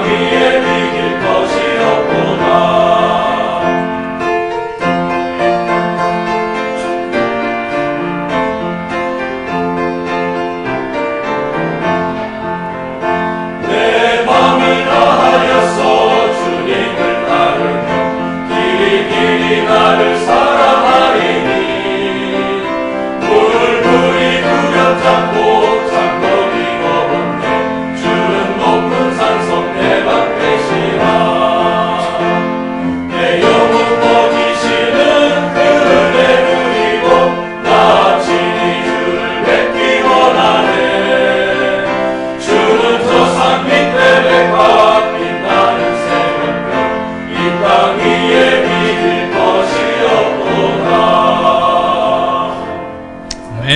위에 비길 것이 없구나. 내 맘이 다하였어 주님을 따르며 길이 나를 사랑하리니 물불이 두렵잡고 장거리 거본데 주는 높은 산성 내 방 되시라. 내 영혼 먹이시는 그를 내누리고 나 친히 주를 뵙기 원하네. 주는 저 산 밑에 백합 빛나는 새벽별 이 땅 위에 비길 것이 없구나. 아멘.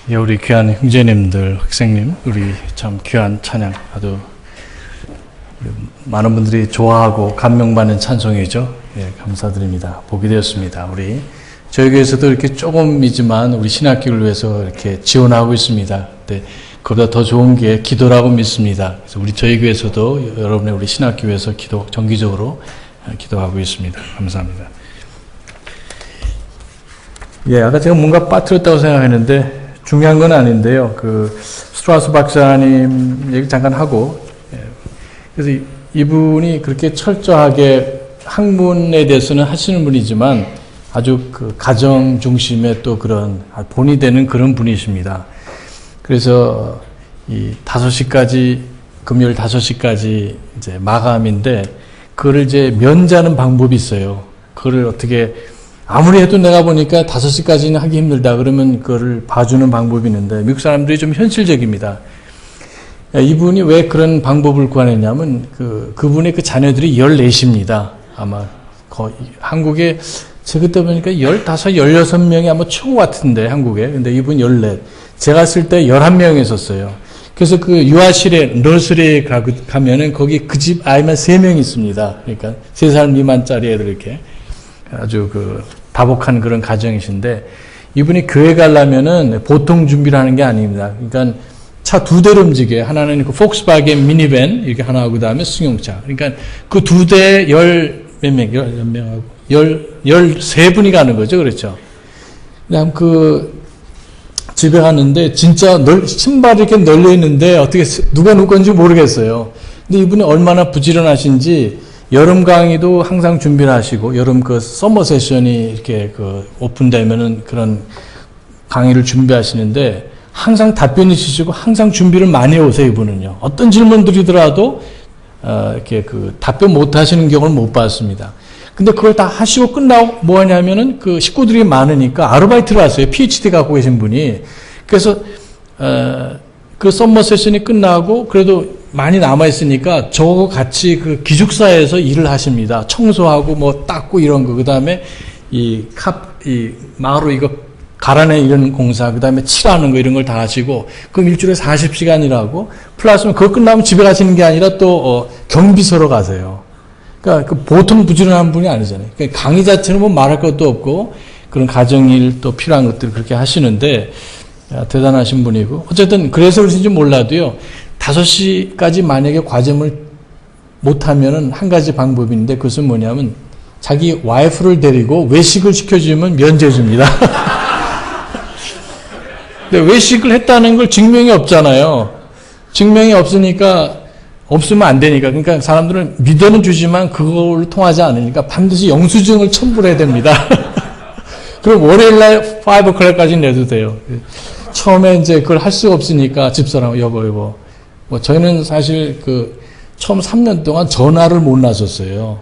예, 우리 귀한 형제님들, 학생님, 우리 참 귀한 찬양, 아주 많은 분들이 좋아하고 감명받는 찬송이죠. 예, 감사드립니다. 보게 되었습니다. 우리 저희 교회에서도 이렇게 조금이지만 우리 신학교를 위해서 이렇게 지원하고 있습니다. 근데 그보다 더 좋은 게 기도라고 믿습니다. 그래서 우리 저희 교회에서도 여러분의 우리 신학교에서 정기적으로 기도하고 있습니다. 감사합니다. 예, 아까 제가 뭔가 빠뜨렸다고 생각했는데 중요한 건 아닌데요. 그 스트라우스 박사님 얘기 잠깐 하고, 예, 그래서 이분이 그렇게 철저하게 학문에 대해서는 하시는 분이지만 아주 그 가정 중심의 또 그런 본이 되는 그런 분이십니다. 그래서 이 5시까지, 금요일 5시까지 이제 마감인데, 그거를 이제 면제하는 방법이 있어요. 그거를 어떻게, 아무리 해도 내가 보니까 5시까지는 하기 힘들다 그러면 그거를 봐주는 방법이 있는데, 미국 사람들이 좀 현실적입니다. 이분이 왜 그런 방법을 구하느냐면, 그분의 그 자녀들이 14입니다. 아마, 거의, 한국에, 제가 그때 보니까 15, 16명이 아마 최고 같은데, 한국에. 근데 이분 14. 제가 쓸 때 11명이 있었어요. 그래서 그 유아실에, 너스리에 가면은 거기 그 집 아이만 3명 있습니다. 그러니까 3살 미만짜리 애들 이렇게. 아주 그 다복한 그런 가정이신데, 이분이 교회 가려면은 보통 준비를 하는 게 아닙니다. 그러니까 차 2대로 움직여요. 하나는 그 폭스바겐 미니밴, 이렇게 하나 하고, 그 다음에 승용차. 그러니까 그 2대 몇 명하고, 13분이 가는 거죠. 그렇죠. 그다음 집에 갔는데 진짜 신발이 이렇게 널려 있는데 어떻게 누가 누구 건지 모르겠어요. 근데 이분이 얼마나 부지런하신지 여름 강의도 항상 준비를 하시고, 여름 그 서머 세션이 이렇게 오픈되면은 그런 강의를 준비하시는데 항상 답변이 주시고 항상 준비를 많이 해오세요. 이분은요. 어떤 질문들이더라도 이렇게 답변 못 하시는 경우를 못 봤습니다. 근데 그걸 다 하시고 끝나고 뭐 하냐면은 그 식구들이 많으니까 아르바이트를 하세요. PhD 갖고 계신 분이. 그래서, 그 썸머 세션이 끝나고 그래도 많이 남아있으니까 저하고 같이 그 기숙사에서 일을 하십니다. 청소하고 뭐 닦고 이런 거. 그 다음에 마루 이거 갈아내 이런 공사. 그 다음에 칠하는 거 이런 걸 다 하시고. 그럼 일주일에 40시간이라고. 플러스 그거 끝나면 집에 가시는 게 아니라 또, 경비소로 가세요. 그러니까 보통 부지런한 분이 아니잖아요. 그러니까 강의 자체는 뭐 말할 것도 없고 그런 가정일 또 필요한 것들을 그렇게 하시는데 대단하신 분이고, 어쨌든 그래서 그런지 몰라도요, 5시까지 만약에 과점을 못하면은 한 가지 방법이 있는데, 그것은 뭐냐면 자기 와이프를 데리고 외식을 시켜주면 면제 줍니다. 근데 외식을 했다는 걸 증명이 없잖아요. 증명이 없으니까, 없으면 안 되니까. 그러니까 사람들은 믿어는 주지만 그걸 통하지 않으니까 반드시 영수증을 첨부를 해야 됩니다. 그럼 월요일날 5o'clock까지 내도 돼요. 처음에 이제 그걸 할 수가 없으니까 집사람, 여보. 뭐 저희는 사실 처음 3년 동안 전화를 못 나섰어요.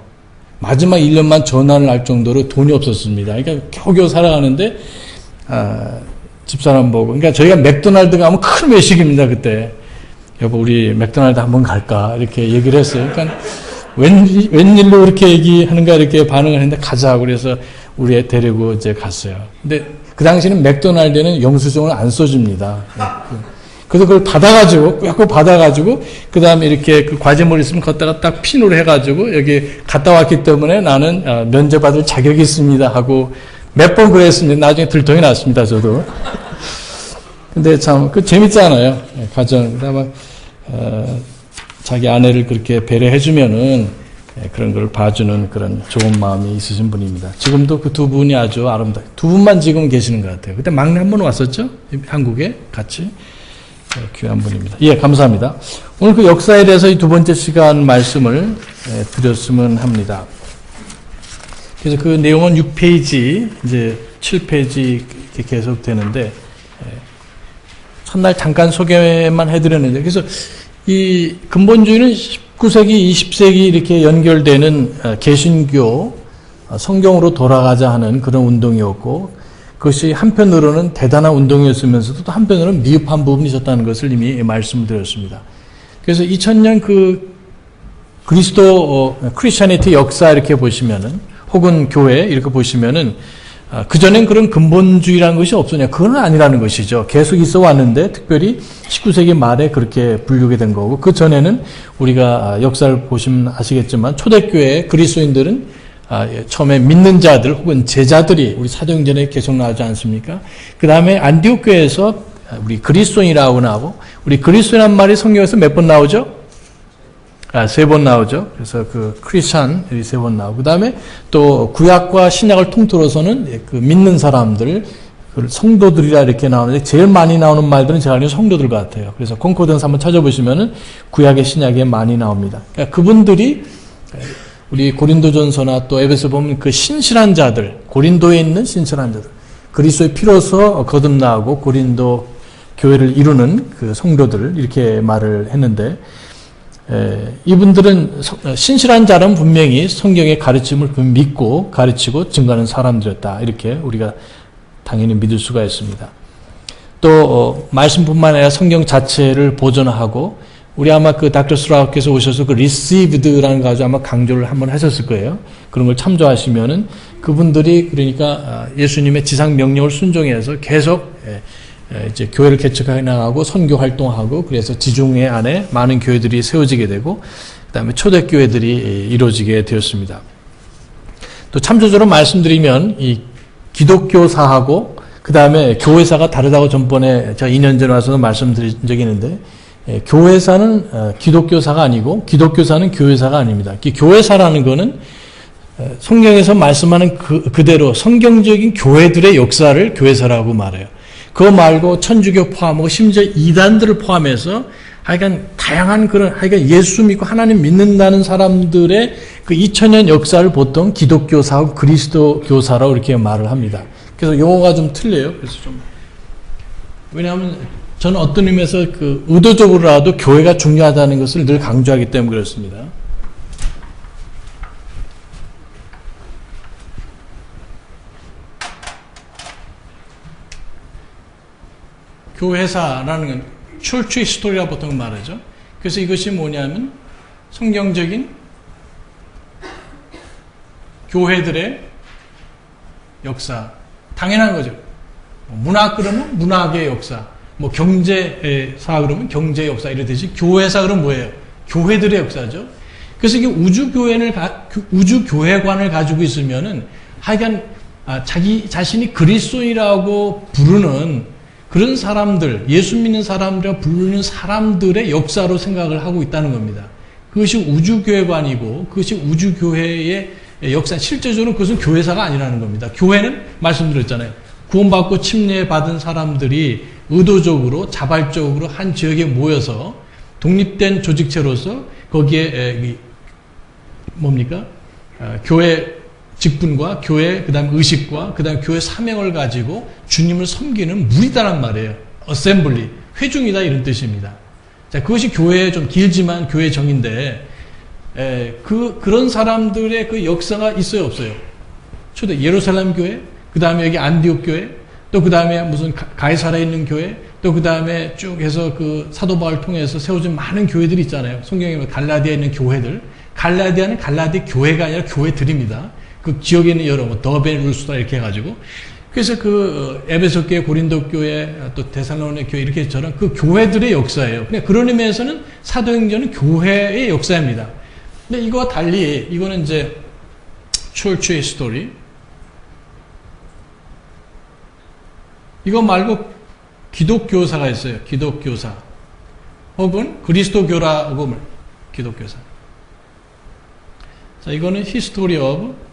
마지막 1년만 전화를 할 정도로 돈이 없었습니다. 그러니까 겨우겨우 살아가는데, 집사람 보고. 그러니까 저희가 맥도날드 가면 큰 외식입니다, 그때. 여보, 우리 맥도날드 한번 갈까? 이렇게 얘기를 했어요. 그러니까 웬일로 이렇게 얘기하는가 이렇게 반응을 했는데 가자고 그래서 우리 애 데리고 이제 갔어요. 근데 그 당시에는 맥도날드는 영수증을 안 써줍니다. 그래서 그걸 받아가지고, 꾹 받아가지고, 그 다음에 이렇게 그 과제물 있으면 걷다가 딱 핀으로 해가지고, 여기 갔다 왔기 때문에 나는 면제받을 자격이 있습니다 하고, 몇 번 그랬습니다. 나중에 들통이 났습니다, 저도. 근데 참, 그 재밌잖아요. 가정. 그다음에, 자기 아내를 그렇게 배려해주면은, 그런 걸 봐주는 그런 좋은 마음이 있으신 분입니다. 지금도 그 두 분이 아주 아름다워요. 두 분만 지금 계시는 것 같아요. 그때 막내 한 번 왔었죠? 한국에 같이. 귀한 분입니다. 예, 감사합니다. 오늘 그 역사에 대해서 이 두 번째 시간 말씀을 드렸으면 합니다. 그래서 그 내용은 6페이지, 이제 7페이지 이렇게 계속 되는데, 첫날 잠깐 소개만 해드렸는데, 그래서 이 근본주의는 19세기, 20세기 이렇게 연결되는 개신교, 성경으로 돌아가자 하는 그런 운동이었고, 그것이 한편으로는 대단한 운동이었으면서도 또 한편으로는 미흡한 부분이 있었다는 것을 이미 말씀드렸습니다. 그래서 2000년 그 그리스도 크리스천리티 역사 이렇게 보시면은, 혹은 교회 이렇게 보시면은, 그전엔 그런 근본주의라는 것이 없었냐? 그건 아니라는 것이죠. 계속 있어 왔는데, 특별히 19세기 말에 그렇게 분류게 된 거고, 그 전에는 우리가 역사를 보시면 아시겠지만, 초대교회 그리스도인들은 처음에 믿는 자들 혹은 제자들이 우리 사도행전에 계속 나오지 않습니까? 그 다음에 안디옥 교회에서 우리 그리스도인이라고 나오고, 우리 그리스도인이라는 말이 성경에서 몇 번 나오죠? 3번 나오죠. 그래서 그 크리스찬 3번 나오고, 그 다음에 또 구약과 신약을 통틀어서는 그 믿는 사람들, 그 성도들이라 이렇게 나오는데, 제일 많이 나오는 말들은 제가 알기로는 성도들 같아요. 그래서 콘코던스 한번 찾아보시면은 구약의 신약에 많이 나옵니다. 그러니까 그분들이 우리 고린도전서나 또 에베소 보면 그 신실한 자들, 고린도에 있는 신실한 자들, 그리스도의 피로서 거듭나고 고린도 교회를 이루는 그 성도들, 이렇게 말을 했는데, 이분들은 신실한 자는 분명히 성경의 가르침을 믿고 가르치고 증거하는 사람들이었다. 이렇게 우리가 당연히 믿을 수가 있습니다. 또 말씀뿐만 아니라 성경 자체를 보존하고, 우리 아마 그 닥터 스라우께서 오셔서 그 received라는 거 아주 아마 강조를 한번 하셨을 거예요. 그런 걸 참조하시면은 그분들이 그러니까 예수님의 지상 명령을 순종해서 계속 이제 교회를 개척해 나가고 선교 활동하고, 그래서 지중해 안에 많은 교회들이 세워지게 되고, 그다음에 초대교회들이 이루어지게 되었습니다. 또 참조적으로 말씀드리면 이 기독교사하고 그다음에 교회사가 다르다고 전번에 제가 2년 전에 와서 말씀드린 적이 있는데, 교회사는 기독교사가 아니고 기독교사는 교회사가 아닙니다. 교회사라는 거는 성경에서 말씀하는 그대로 성경적인 교회들의 역사를 교회사라고 말해요. 그거 말고 천주교 포함하고 심지어 이단들을 포함해서 하여간 다양한 그런, 하여간 예수 믿고 하나님 믿는다는 사람들의 그 2000년 역사를 보통 기독교사하고 그리스도교사라고 이렇게 말을 합니다. 그래서 용어가 좀 틀려요. 그래서 좀, 왜냐하면 저는 어떤 의미에서 그 의도적으로라도 교회가 중요하다는 것을 늘 강조하기 때문에 그렇습니다. 교회사라는 건 church history라고 보통 말하죠. 그래서 이것이 뭐냐면 성경적인 교회들의 역사, 당연한 거죠. 문학 그러면 문학의 역사, 뭐 경제사 그러면 경제의 역사 이러듯이 교회사 그러면 뭐예요? 교회들의 역사죠. 그래서 이게 우주교회관을 가지고 있으면은 하여간 자기 자신이 그리스도인이라고 부르는 그런 사람들, 예수 믿는 사람들이라고 부르는 사람들의 역사로 생각을 하고 있다는 겁니다. 그것이 우주교회관이고 그것이 우주교회의 역사, 실제적으로 그것은 교회사가 아니라는 겁니다. 교회는 말씀드렸잖아요. 구원받고 침례받은 사람들이 의도적으로 자발적으로 한 지역에 모여서 독립된 조직체로서 거기에 뭡니까? 교회 직분과 교회 그다음 의식과 그다음 교회 사명을 가지고 주님을 섬기는 무리다란 말이에요. 어셈블리, 회중이다 이런 뜻입니다. 자, 그것이 교회에 좀 길지만 교회 정인데 그런 사람들의 그 역사가 있어요, 없어요? 초대 예루살렘 교회, 그 다음에 여기 안디옥 교회, 또 그 다음에 무슨 가이사라에 있는 교회, 또 그 다음에 쭉 해서 그 사도 바울을 통해서 세워진 많은 교회들이 있잖아요. 성경에 갈라디아에 있는 교회들. 갈라디아는 갈라디 교회가 아니라 교회들입니다. 그 지역에 있는 여러 뭐 더벤, 루스다 이렇게 해가지고 그래서 그 에베소 교회, 고린도 교회, 또 데살로니가 교회 이렇게처럼 그 교회들의 역사예요. 그냥 그런 의미에서는 사도행전은 교회의 역사입니다. 근데 이거와 달리 이거는 이제 Church History. 이거 말고 기독교사가 있어요. 기독교사. 혹은 그리스도교라고 기독교사. 자, 이거는 History of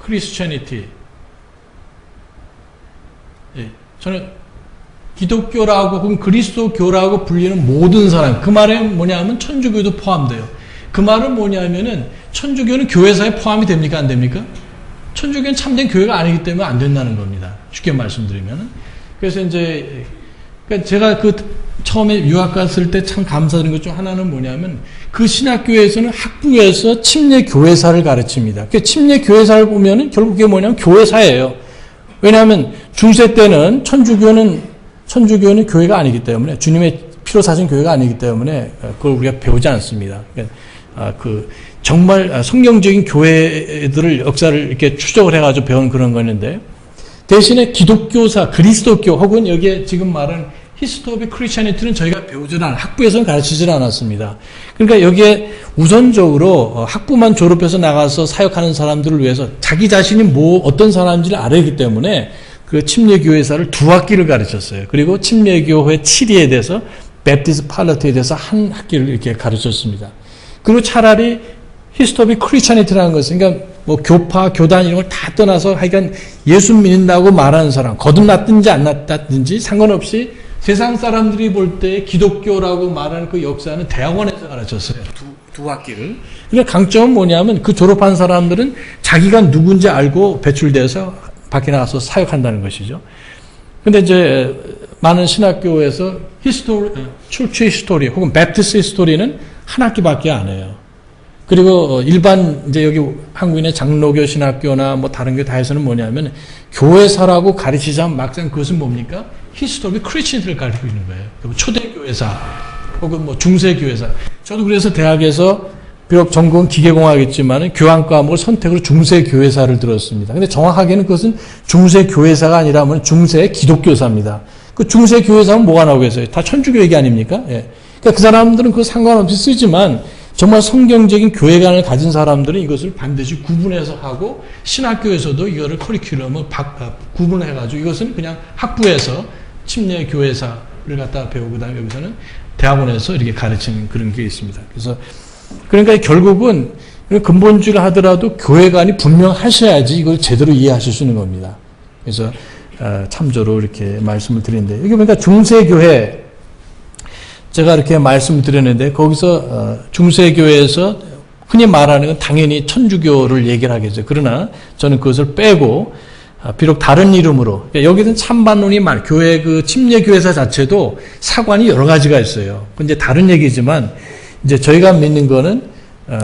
Christianity. 예, 저는 기독교라고 혹은 그리스도교라고 불리는 모든 사람, 그 말에 뭐냐면 천주교도 포함돼요. 그 말은 뭐냐면은 천주교는 교회사에 포함이 됩니까? 안 됩니까? 천주교는 참된 교회가 아니기 때문에 안 된다는 겁니다. 쉽게 말씀드리면은. 그래서 이제 그러니까 제가 그 처음에 유학 갔을 때 참 감사드린 것 중 하나는 뭐냐면 그 신학교에서는 학부에서 침례 교회사를 가르칩니다. 그 침례 교회사를 보면은 결국 그게 뭐냐면 교회사예요. 왜냐하면 중세 때는 천주교는 교회가 아니기 때문에 주님의 피로 사신 교회가 아니기 때문에 그걸 우리가 배우지 않습니다. 그러니까 정말 성경적인 교회들을 역사를 이렇게 추적을 해가지고 배운 그런 거였는데 대신에 기독교사, 그리스도교 혹은 여기에 지금 말한 히스토리 오브 크리스천리티는 저희가 배우질 학부에서는 가르치질 않았습니다. 그러니까 여기에 우선적으로 학부만 졸업해서 나가서 사역하는 사람들을 위해서 자기 자신이 어떤 사람인지를 알아야기 때문에 그 침례교회사를 2학기를 가르쳤어요. 그리고 침례교회 7위에 대해서 베프티스 팔러트에 대해서 한 학기를 이렇게 가르쳤습니다. 그리고 차라리 히스토리 오브 크리스천리티라는 것은 그러니까 뭐 교파, 교단 이런 걸 다 떠나서 하여간 예수 믿는다고 말하는 사람, 거듭났든지 안 났든지 상관없이 세상 사람들이 볼 때 기독교라고 말하는 그 역사는 대학원에서 가르쳤어요. 두 학기를. 그러니까 강점은 뭐냐면 그 졸업한 사람들은 자기가 누군지 알고 배출돼서 밖에 나가서 사역한다는 것이죠. 근데 이제 많은 신학교에서 출처 히스토리 혹은 베프티스 히스토리는 한 학기밖에 안 해요. 그리고 일반 이제 여기 한국인의 장로교 신학교나 뭐 다른 교 다 해서는 뭐냐면 교회사라고 가르치자면 막상 그것은 뭡니까? 히스토리 크리스천을 가르치고 있는 거예요. 초대교회사 혹은 뭐 중세교회사. 저도 그래서 대학에서 비록 전공은 기계공학이지만 교환 과목을 선택으로 중세교회사를 들었습니다. 근데 정확하게는 그것은 중세교회사가 아니라면 중세기독교사입니다. 그 중세교회사는 뭐가 나오겠어요? 다 천주교 얘기 아닙니까? 예. 그러니까 그 사람들은 그 상관없이 쓰지만 정말 성경적인 교회관을 가진 사람들은 이것을 반드시 구분해서 하고 신학교에서도 이거를 커리큘럼을 구분해가지고 이것은 그냥 학부에서 침례교회사를 갖다 배우고 그다음에 여기서는 대학원에서 이렇게 가르치는 그런 게 있습니다. 그래서 그러니까 결국은 근본주의를 하더라도 교회관이 분명하셔야지 이걸 제대로 이해하실 수 있는 겁니다. 그래서 참조로 이렇게 말씀을 드리는데 여기 보니까 중세교회 제가 이렇게 말씀을 드렸는데 거기서 중세교회에서 흔히 말하는 건 당연히 천주교를 얘기를 하겠죠. 그러나 저는 그것을 빼고 비록 다른 이름으로 여기는 찬반론이 교회 그 침례교회사 자체도 사관이 여러 가지가 있어요. 근데 다른 얘기지만 이제 저희가 믿는 거는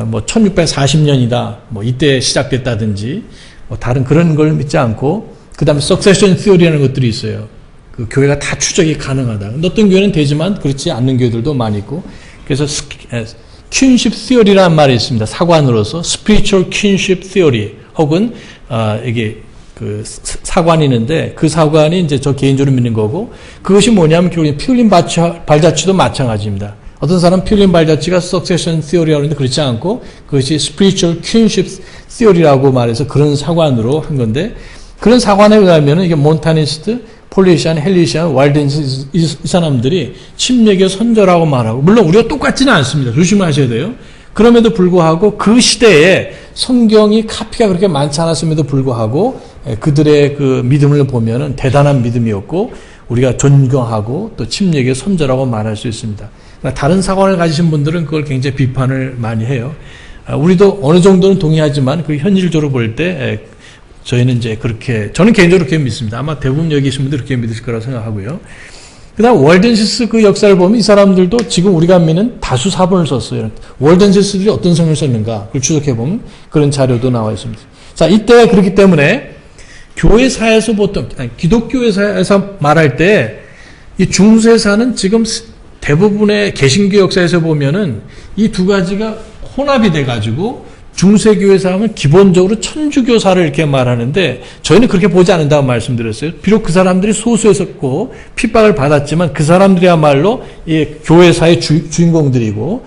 뭐 1640년이다 뭐 이때 시작됐다든지 뭐 다른 그런 걸 믿지 않고 그다음에 석세션 시어리라는 것들이 있어요. 그 교회가 다 추적이 가능하다. 어떤 교회는 되지만 그렇지 않는 교회들도 많이 있고 그래서 퀸십 시어리라는 말이 있습니다. 사관으로서 spiritual kinship theory 혹은 이게 그 사관이 있는데 그 사관이 이제 저 개인적으로 믿는 거고 그것이 뭐냐면 결국 피 흘린 발자취도 마찬가지입니다. 어떤 사람 피 흘린 발자취가 succession theory라고 하는데 그렇지 않고 그것이 spiritual kinship theory라고 말해서 그런 사관으로 한 건데 그런 사관에 의하면 이게 몬타니스트, 폴리시안, 헬리시안, 와일든스 이 사람들이 침례교 선조라고 말하고 물론 우리가 똑같지는 않습니다. 조심하셔야 돼요. 그럼에도 불구하고 그 시대에 성경이 카피가 그렇게 많지 않았음에도 불구하고 그들의 그 믿음을 보면은 대단한 믿음이었고 우리가 존경하고 또 침례교 선조라고 말할 수 있습니다. 다른 사관을 가지신 분들은 그걸 굉장히 비판을 많이 해요. 우리도 어느 정도는 동의하지만 그 현실적으로 볼 때 저희는 이제 그렇게 저는 개인적으로 그렇게 믿습니다. 아마 대부분 여기 계신 분들 그렇게 믿으실 거라고 생각하고요. 그다음 월든시스 그 역사를 보면 이 사람들도 지금 우리가 믿는 다수 사본을 썼어요. 월든시스들이 어떤 성을 썼는가 그걸 추적해 보면 그런 자료도 나와 있습니다. 자, 이때 그렇기 때문에 교회사에서 보통 기독교회사에서 말할 때 이 중세사는 지금 대부분의 개신교 역사에서 보면은 이 두 가지가 혼합이 돼 가지고 중세교회에서 하면 기본적으로 천주교사를 이렇게 말하는데 저희는 그렇게 보지 않는다고 말씀드렸어요. 비록 그 사람들이 소수였었고 핍박을 받았지만 그 사람들이야말로 이 교회사의 주인공들이고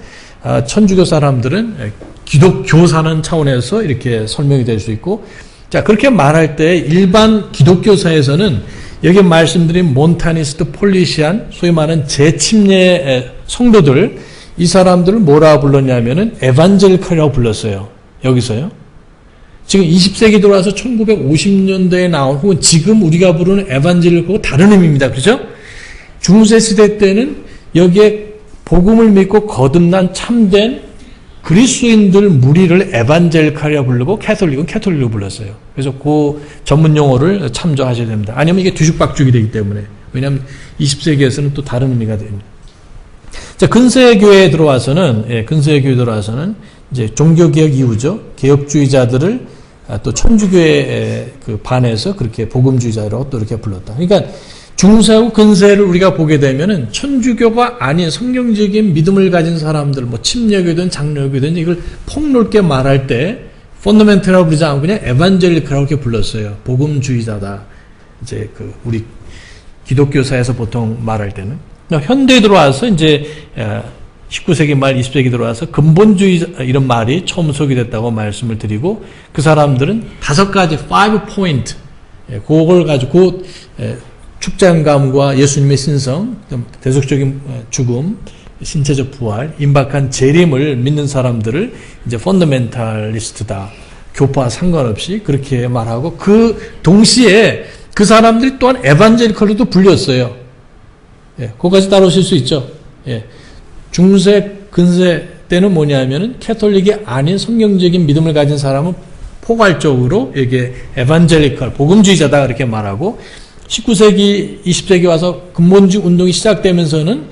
천주교 사람들은 기독교사는 차원에서 이렇게 설명이 될 수 있고 자 그렇게 말할 때 일반 기독교사에서는 여기 말씀드린 몬타니스트 폴리시안 소위 말하는 재침례 성도들 이 사람들을 뭐라 불렀냐면은 에반젤리컬이라고 불렀어요. 여기서요. 지금 20세기 들어와서 1950년대에 나온 혹은 지금 우리가 부르는 에반젤리컬하고 다른 의미입니다. 그렇죠? 중세 시대 때는 여기에 복음을 믿고 거듭난 참된 그리스도인들 무리를 에반젤리컬이라고 부르고 캐톨릭은 캐톨릭으로 불렀어요. 그래서 그 전문 용어를 참조하셔야 됩니다. 아니면 이게 뒤죽박죽이 되기 때문에. 왜냐하면 20세기에서는 또 다른 의미가 됩니다. 자, 근세교회에 들어와서는 이제 종교개혁 이후죠. 개혁주의자들을 또 천주교에 그 반해서 그렇게 복음주의자라고 또 이렇게 불렀다. 그러니까 중세하고 근세를 우리가 보게 되면은 천주교가 아닌 성경적인 믿음을 가진 사람들, 뭐 침례교든 장로교든 이걸 폭넓게 말할 때 펀더멘트라고 부르지 않고 그냥 에반젤리컬이라고 이렇게 불렀어요. 복음주의자다. 이제 그 우리 기독교사에서 보통 말할 때는 현대에 들어와서 이제 19세기 말 20세기 들어와서 근본주의 이런 말이 처음 소개됐다고 말씀을 드리고 그 사람들은 5가지 5 포인트 그걸 가지고 축장감과 예수님의 신성, 대속적인 죽음, 신체적 부활, 임박한 재림을 믿는 사람들을 이제 펀더멘탈리스트다. 교파와 상관없이 그렇게 말하고 그 동시에 그 사람들이 또한 에반젤리컬로도 불렸어요. 예, 그거까지 따라오실 수 있죠. 예. 중세, 근세 때는 뭐냐면은 캐톨릭이 아닌 성경적인 믿음을 가진 사람은 포괄적으로 이게 에반젤리컬, 복음주의자다 그렇게 말하고 19세기, 20세기 와서 근본주의 운동이 시작되면서는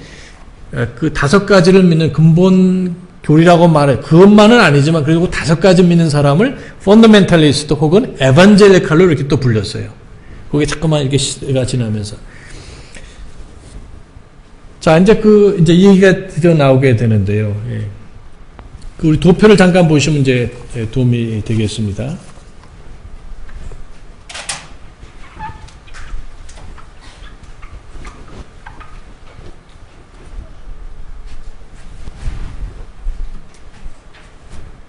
그 5가지를 믿는 근본 교리라고 말해. 그것만은 아니지만 그리고 5가지 믿는 사람을 펀더멘탈리스트 혹은 에반젤리컬로 이렇게 또 불렸어요. 그게 자꾸만 이렇게 시대가 지나면서. 자, 이제 이 얘기가 드디어 나오게 되는데요. 예. 그 우리 도표를 잠깐 보시면 이제 도움이 되겠습니다.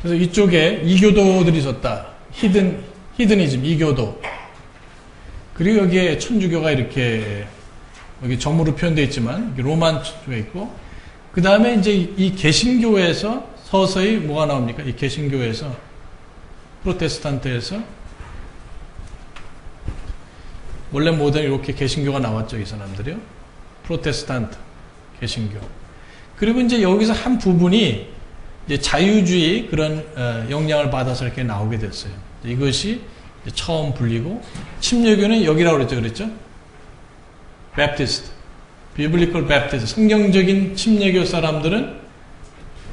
그래서 이쪽에 이교도들이 있었다. 히드니즘, 이교도. 그리고 여기에 천주교가 이렇게 여기 점으로 표현되어 있지만 로만 쪽에 있고 그 다음에 이제 이 개신교에서 서서히 뭐가 나옵니까? 이 개신교에서 프로테스탄트에서 원래 모든 이렇게 개신교가 나왔죠. 이 사람들이요. 프로테스탄트 개신교. 그리고 이제 여기서 한 부분이 이제 자유주의 그런 영향을 받아서 이렇게 나오게 됐어요. 이것이 이제 처음 불리고 침례교는 여기라고 그랬죠. 베프티스트, 비블리컬 베프티스트, 성경적인 침례교 사람들은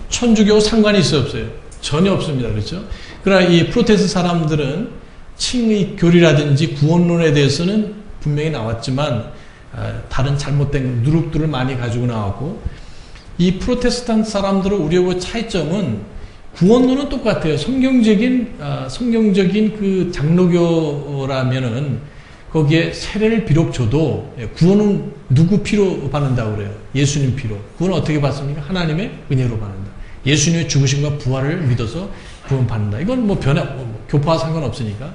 천주교 상관이 없어요. 전혀 없습니다. 그렇죠? 그러나 이 프로테스트 사람들은 칭의 교리라든지 구원론에 대해서는 분명히 나왔지만 다른 잘못된 누룩들을 많이 가지고 나왔고 이 프로테스탄트 사람들의 우리하고 차이점은 구원론은 똑같아요. 성경적인 그 장로교라면은 거기에 세례를 비록 줘도 구원은 누구 피로 받는다고 그래요? 예수님 피로. 구원은 어떻게 받습니까? 하나님의 은혜로 받는다. 예수님의 죽으심과 부활을 믿어서 구원 받는다. 이건 뭐 교파와 상관없으니까.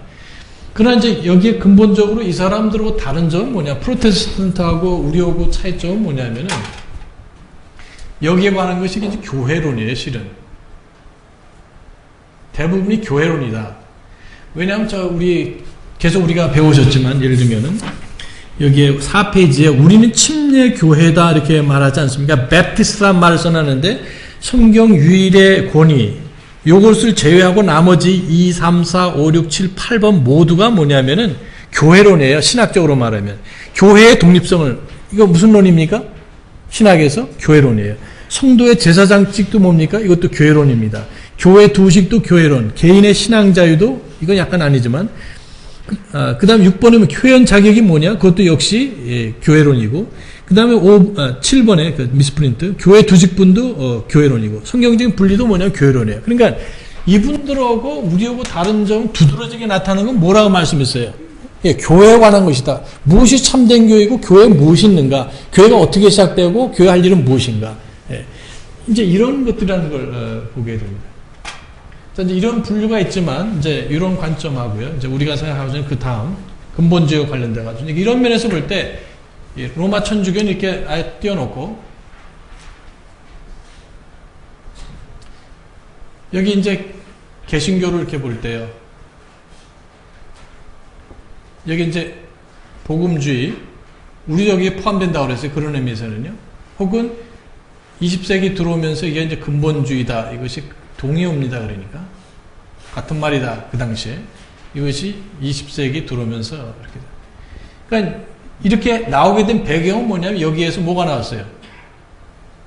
그러나 이제 여기에 근본적으로 이 사람들하고 다른 점은 뭐냐? 프로테스탄트하고 우리하고 차이점은 뭐냐면은 여기에 관한 것이 이제 교회론이에요, 실은. 대부분이 교회론이다. 왜냐하면 계속 우리가 배우셨지만, 예를 들면은, 여기에 4페이지에 우리는 침례교회다 이렇게 말하지 않습니까? 베프티스트란 말을 써놨는데, 성경 유일의 권위, 요것을 제외하고 나머지 2, 3, 4, 5, 6, 7, 8번 모두가 뭐냐면은, 교회론이에요, 신학적으로 말하면. 교회의 독립성을, 이거 무슨 론입니까? 신학에서 교회론이에요. 성도의 제사장직도 뭡니까? 이것도 교회론입니다. 교회 두식도 교회론, 개인의 신앙 자유도 이건 약간 아니지만 그 다음에 6번이면 교회원 자격이 뭐냐? 그것도 역시 교회론이고 그 다음에 7번에 그 미스프린트 교회 두직분도 교회론이고 성경적인 분리도 뭐냐? 교회론이에요. 그러니까 이분들하고 우리하고 다른 점 두드러지게 나타나는 건 뭐라고 말씀했어요? 예, 교회에 관한 것이다. 무엇이 참된 교회이고 교회에 무엇이 있는가? 교회가 어떻게 시작되고 교회 할 일은 무엇인가? 예, 이제 이런 것들이라는 걸 보게 됩니다. 자, 이제 이런 분류가 있지만 이제 이런 관점하고요. 이제 우리가 생각하는 그 다음 근본주의와 관련돼 가지고 이런 면에서 볼 때 로마 천주교는 이렇게 아예 띄워놓고 여기 이제 개신교를 이렇게 볼 때요. 여기 이제 복음주의, 우리 여기에 포함된다고 그랬어요. 그런 의미에서는요. 혹은 20세기 들어오면서 이게 이제 근본주의다. 이것이 동의어입니다. 그러니까. 같은 말이다. 그 당시에. 이것이 20세기 들어오면서 이렇게. 그러니까 이렇게 나오게 된 배경은 뭐냐면 여기에서 뭐가 나왔어요?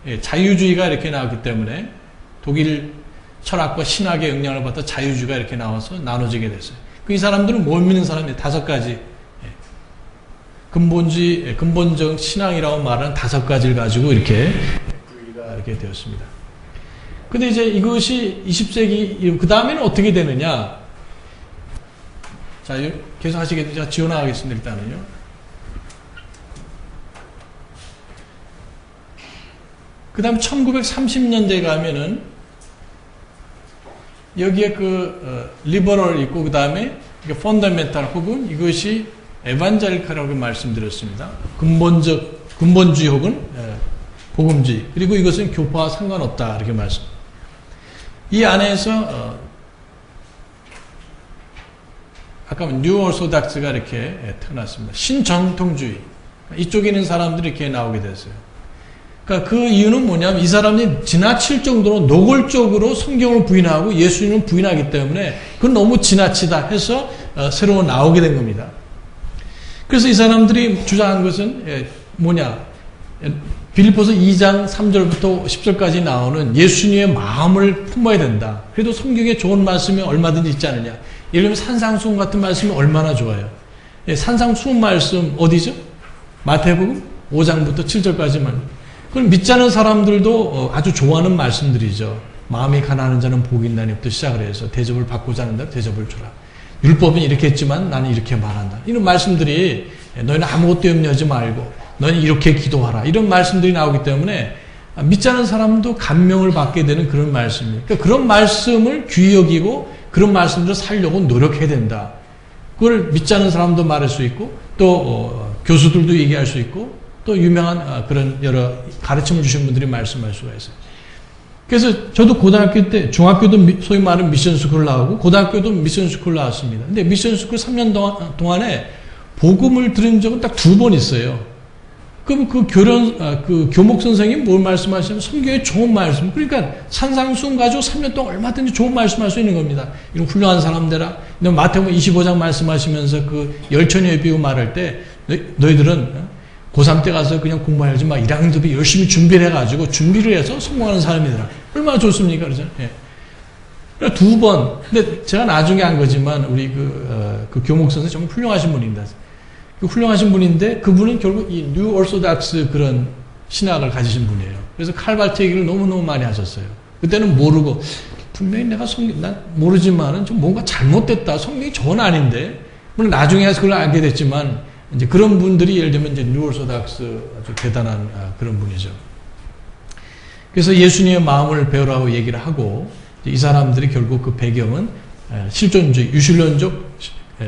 예, 자유주의가 이렇게 나왔기 때문에 독일 철학과 신학의 영향을 받아 자유주의가 이렇게 나와서 나눠지게 됐어요. 이 사람들은 뭘 믿는 사람이에요? 5가지. 근본주의, 근본적 신앙이라고 말하는 5가지를 가지고 이렇게 분리가 이렇게 되었습니다. 근데 이제 이것이 20세기, 그 다음에는 어떻게 되느냐? 자, 계속 하시겠죠? 제가 지원하겠습니다, 일단은요. 그 다음 1930년대에 가면은 여기에 리버럴 있고, 그 다음에 펀더멘탈 혹은 이것이 에반젤리칼이라고 말씀드렸습니다. 근본주의 혹은 복음주의. 그리고 이것은 교파와 상관없다. 이렇게 말씀. 이 안에서, 아까 뉴 오소닥스가 이렇게 태어났습니다. 신정통주의. 이쪽에 있는 사람들이 이렇게 나오게 됐어요. 그러니까 그 이유는 뭐냐면 이 사람이 지나칠 정도로 노골적으로 성경을 부인하고 예수님을 부인하기 때문에 그건 너무 지나치다 해서 새로 나오게 된 겁니다. 그래서 이 사람들이 주장한 것은 뭐냐? 빌립보서 2장 3절부터 10절까지 나오는 예수님의 마음을 품어야 된다. 그래도 성경에 좋은 말씀이 얼마든지 있지 않느냐. 예를 들면 산상수훈 같은 말씀이 얼마나 좋아요. 산상수훈 말씀 어디죠? 마태복음 5장부터 7절까지만. 그걸 믿지 않은 사람들도 아주 좋아하는 말씀들이죠. 마음이 가난한 자는 복이 있나니부터 시작을 해서 대접을 받고자 하는 자 대접을 주라. 율법은 이렇게 했지만 나는 이렇게 말한다. 이런 말씀들이 너희는 아무것도 염려하지 말고 너희는 이렇게 기도하라. 이런 말씀들이 나오기 때문에 믿지 않은 사람도 감명을 받게 되는 그런 말씀이에요. 그러니까 그런 말씀을 귀히 여기고 그런 말씀들을 살려고 노력해야 된다. 그걸 믿지 않은 사람도 말할 수 있고 또 교수들도 얘기할 수 있고 또 유명한 그런 여러 가르침을 주신 분들이 말씀할 수가 있어요. 그래서 저도 고등학교 때 중학교도 소위 말하는 미션스쿨 나오고 고등학교도 미션스쿨 나왔습니다. 근데 미션스쿨 3년 동안에 복음을 들은 적은 딱 2번 있어요. 그럼 그 교목 선생님이 뭘 말씀하시냐면 성경에 좋은 말씀. 그러니까 산상수훈 가지고 3년 동안 얼마든지 좋은 말씀할 수 있는 겁니다. 이런 훌륭한 사람들아. 마태복음 25장 말씀하시면서 그 열처녀의 비유 말할 때 너희들은 고3 때 가서 그냥 공부하지 마. 1학년 때 열심히 준비를 해가지고 준비를 해서 성공하는 사람이더라. 얼마나 좋습니까? 그러죠? 예. 2번. 근데 제가 나중에 한 거지만 우리 그 교목 선생 정말 훌륭하신 분입니다. 훌륭하신 분인데 그분은 결국 이 뉴 오소닥스 그런 신학을 가지신 분이에요. 그래서 칼발트 얘기를 너무너무 많이 하셨어요. 그때는 모르고 분명히 내가 난 모르지만은 좀 뭔가 잘못됐다. 성경이 저건 아닌데. 물론 나중에 해서 그걸 알게 됐지만 이제 그런 분들이 예를 들면 이제 뉴 오소닥스 아주 대단한 그런 분이죠. 그래서 예수님의 마음을 배우라고 얘기를 하고 이 사람들이 결국 그 배경은 실존주의, 유실론적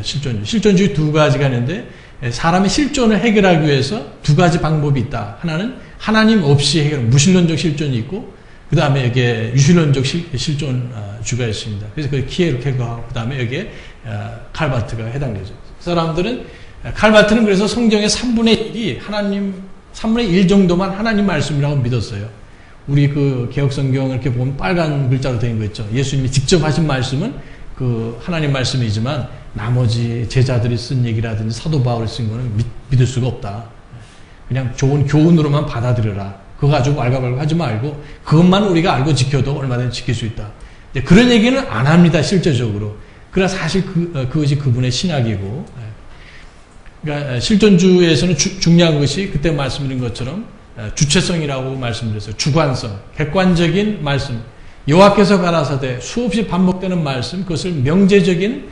실존주의. 실존주의 2가지가 있는데 사람의 실존을 해결하기 위해서 2가지 방법이 있다. 하나는 하나님 없이 해결, 무신론적 실존이 있고 그 다음에 여기에 유실론적 실존주가 있습니다. 그래서 그 키에르케고하고 그 다음에 여기에 칼바트가 해당되죠. 사람들은 칼바트는 그래서 성경의 3분의 1이 하나님, 3분의 1 정도만 하나님 말씀이라고 믿었어요. 우리 그 개혁성경 이렇게 보면 빨간 글자로 된 거 있죠. 예수님이 직접 하신 말씀은 그 하나님 말씀이지만 나머지 제자들이 쓴 얘기라든지 사도 바울이 쓴 거는 믿을 수가 없다. 그냥 좋은 교훈으로만 받아들여라. 그거 가지고 알가발가 하지 말고 그것만 우리가 알고 지켜도 얼마든지 지킬 수 있다. 그런 얘기는 안 합니다. 실제적으로. 그러나 사실 그것이 그분의 신학이고 그러니까 실존주의에서는 중요한 것이 그때 말씀드린 것처럼 주체성이라고 말씀드렸어요. 주관성, 객관적인 말씀. 여호와께서 가라사대 수없이 반복되는 말씀, 그것을 명제적인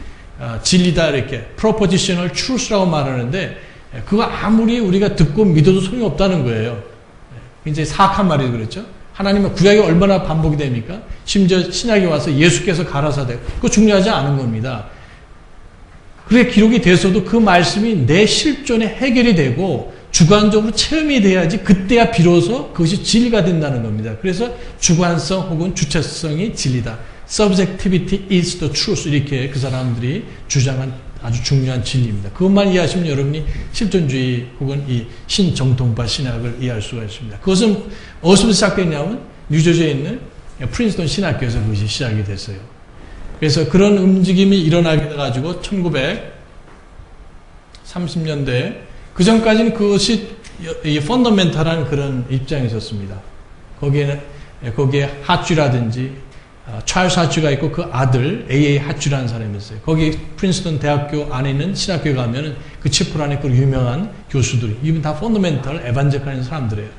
진리다 이렇게 propositional truth라고 말하는데 그거 아무리 우리가 듣고 믿어도 소용이 없다는 거예요. 굉장히 사악한 말이죠. 그렇죠? 하나님은 구약이 얼마나 반복이 됩니까? 심지어 신약에 와서 예수께서 가라사대, 그거 중요하지 않은 겁니다. 그게 기록이 돼서도 그 말씀이 내 실존에 해결이 되고 주관적으로 체험이 돼야지 그때야 비로소 그것이 진리가 된다는 겁니다. 그래서 주관성 혹은 주체성이 진리다. Subjectivity is the truth. 이렇게 그 사람들이 주장한 아주 중요한 진리입니다. 그것만 이해하시면 여러분이 실존주의 혹은 이 신정통파 신학을 이해할 수가 있습니다. 그것은 어디서 시작됐냐면 뉴저지에 있는 프린스턴 신학교에서 그것이 시작이 됐어요. 그래서 그런 움직임이 일어나게 돼가지고 1930년대 그 전까지는 그것이 이 펀더멘탈한 그런 입장이 있었습니다. 거기에 하쥐라든지 찰스 하쥐가 있고 그 아들 A.A. 하쥐라는 사람이 있어요. 거기 프린스턴 대학교 안에 있는 신학교에 가면은 그 치플 안에 그 유명한 교수들이 이분 다 펀더멘탈 에반젤리칼인 사람들이에요.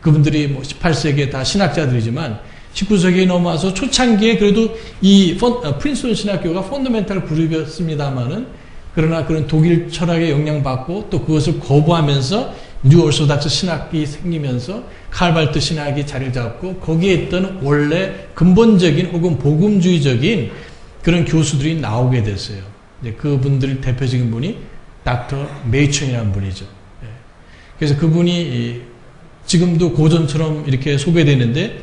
그분들이 뭐 18세기에 다 신학자들이지만 19세기에 넘어와서 초창기에 그래도 이 프린스턴 신학교가 펀더멘탈 그룹이었습니다만은 그러나 그런 독일 철학에 영향받고 또 그것을 거부하면서 뉴 오르소닥스 신학이 생기면서 칼발트 신학이 자리를 잡고 거기에 있던 원래 근본적인 혹은 복음주의적인 그런 교수들이 나오게 됐어요. 그분들 대표적인 분이 닥터 메이천이라는 분이죠. 그래서 그분이 지금도 고전처럼 이렇게 소개되는데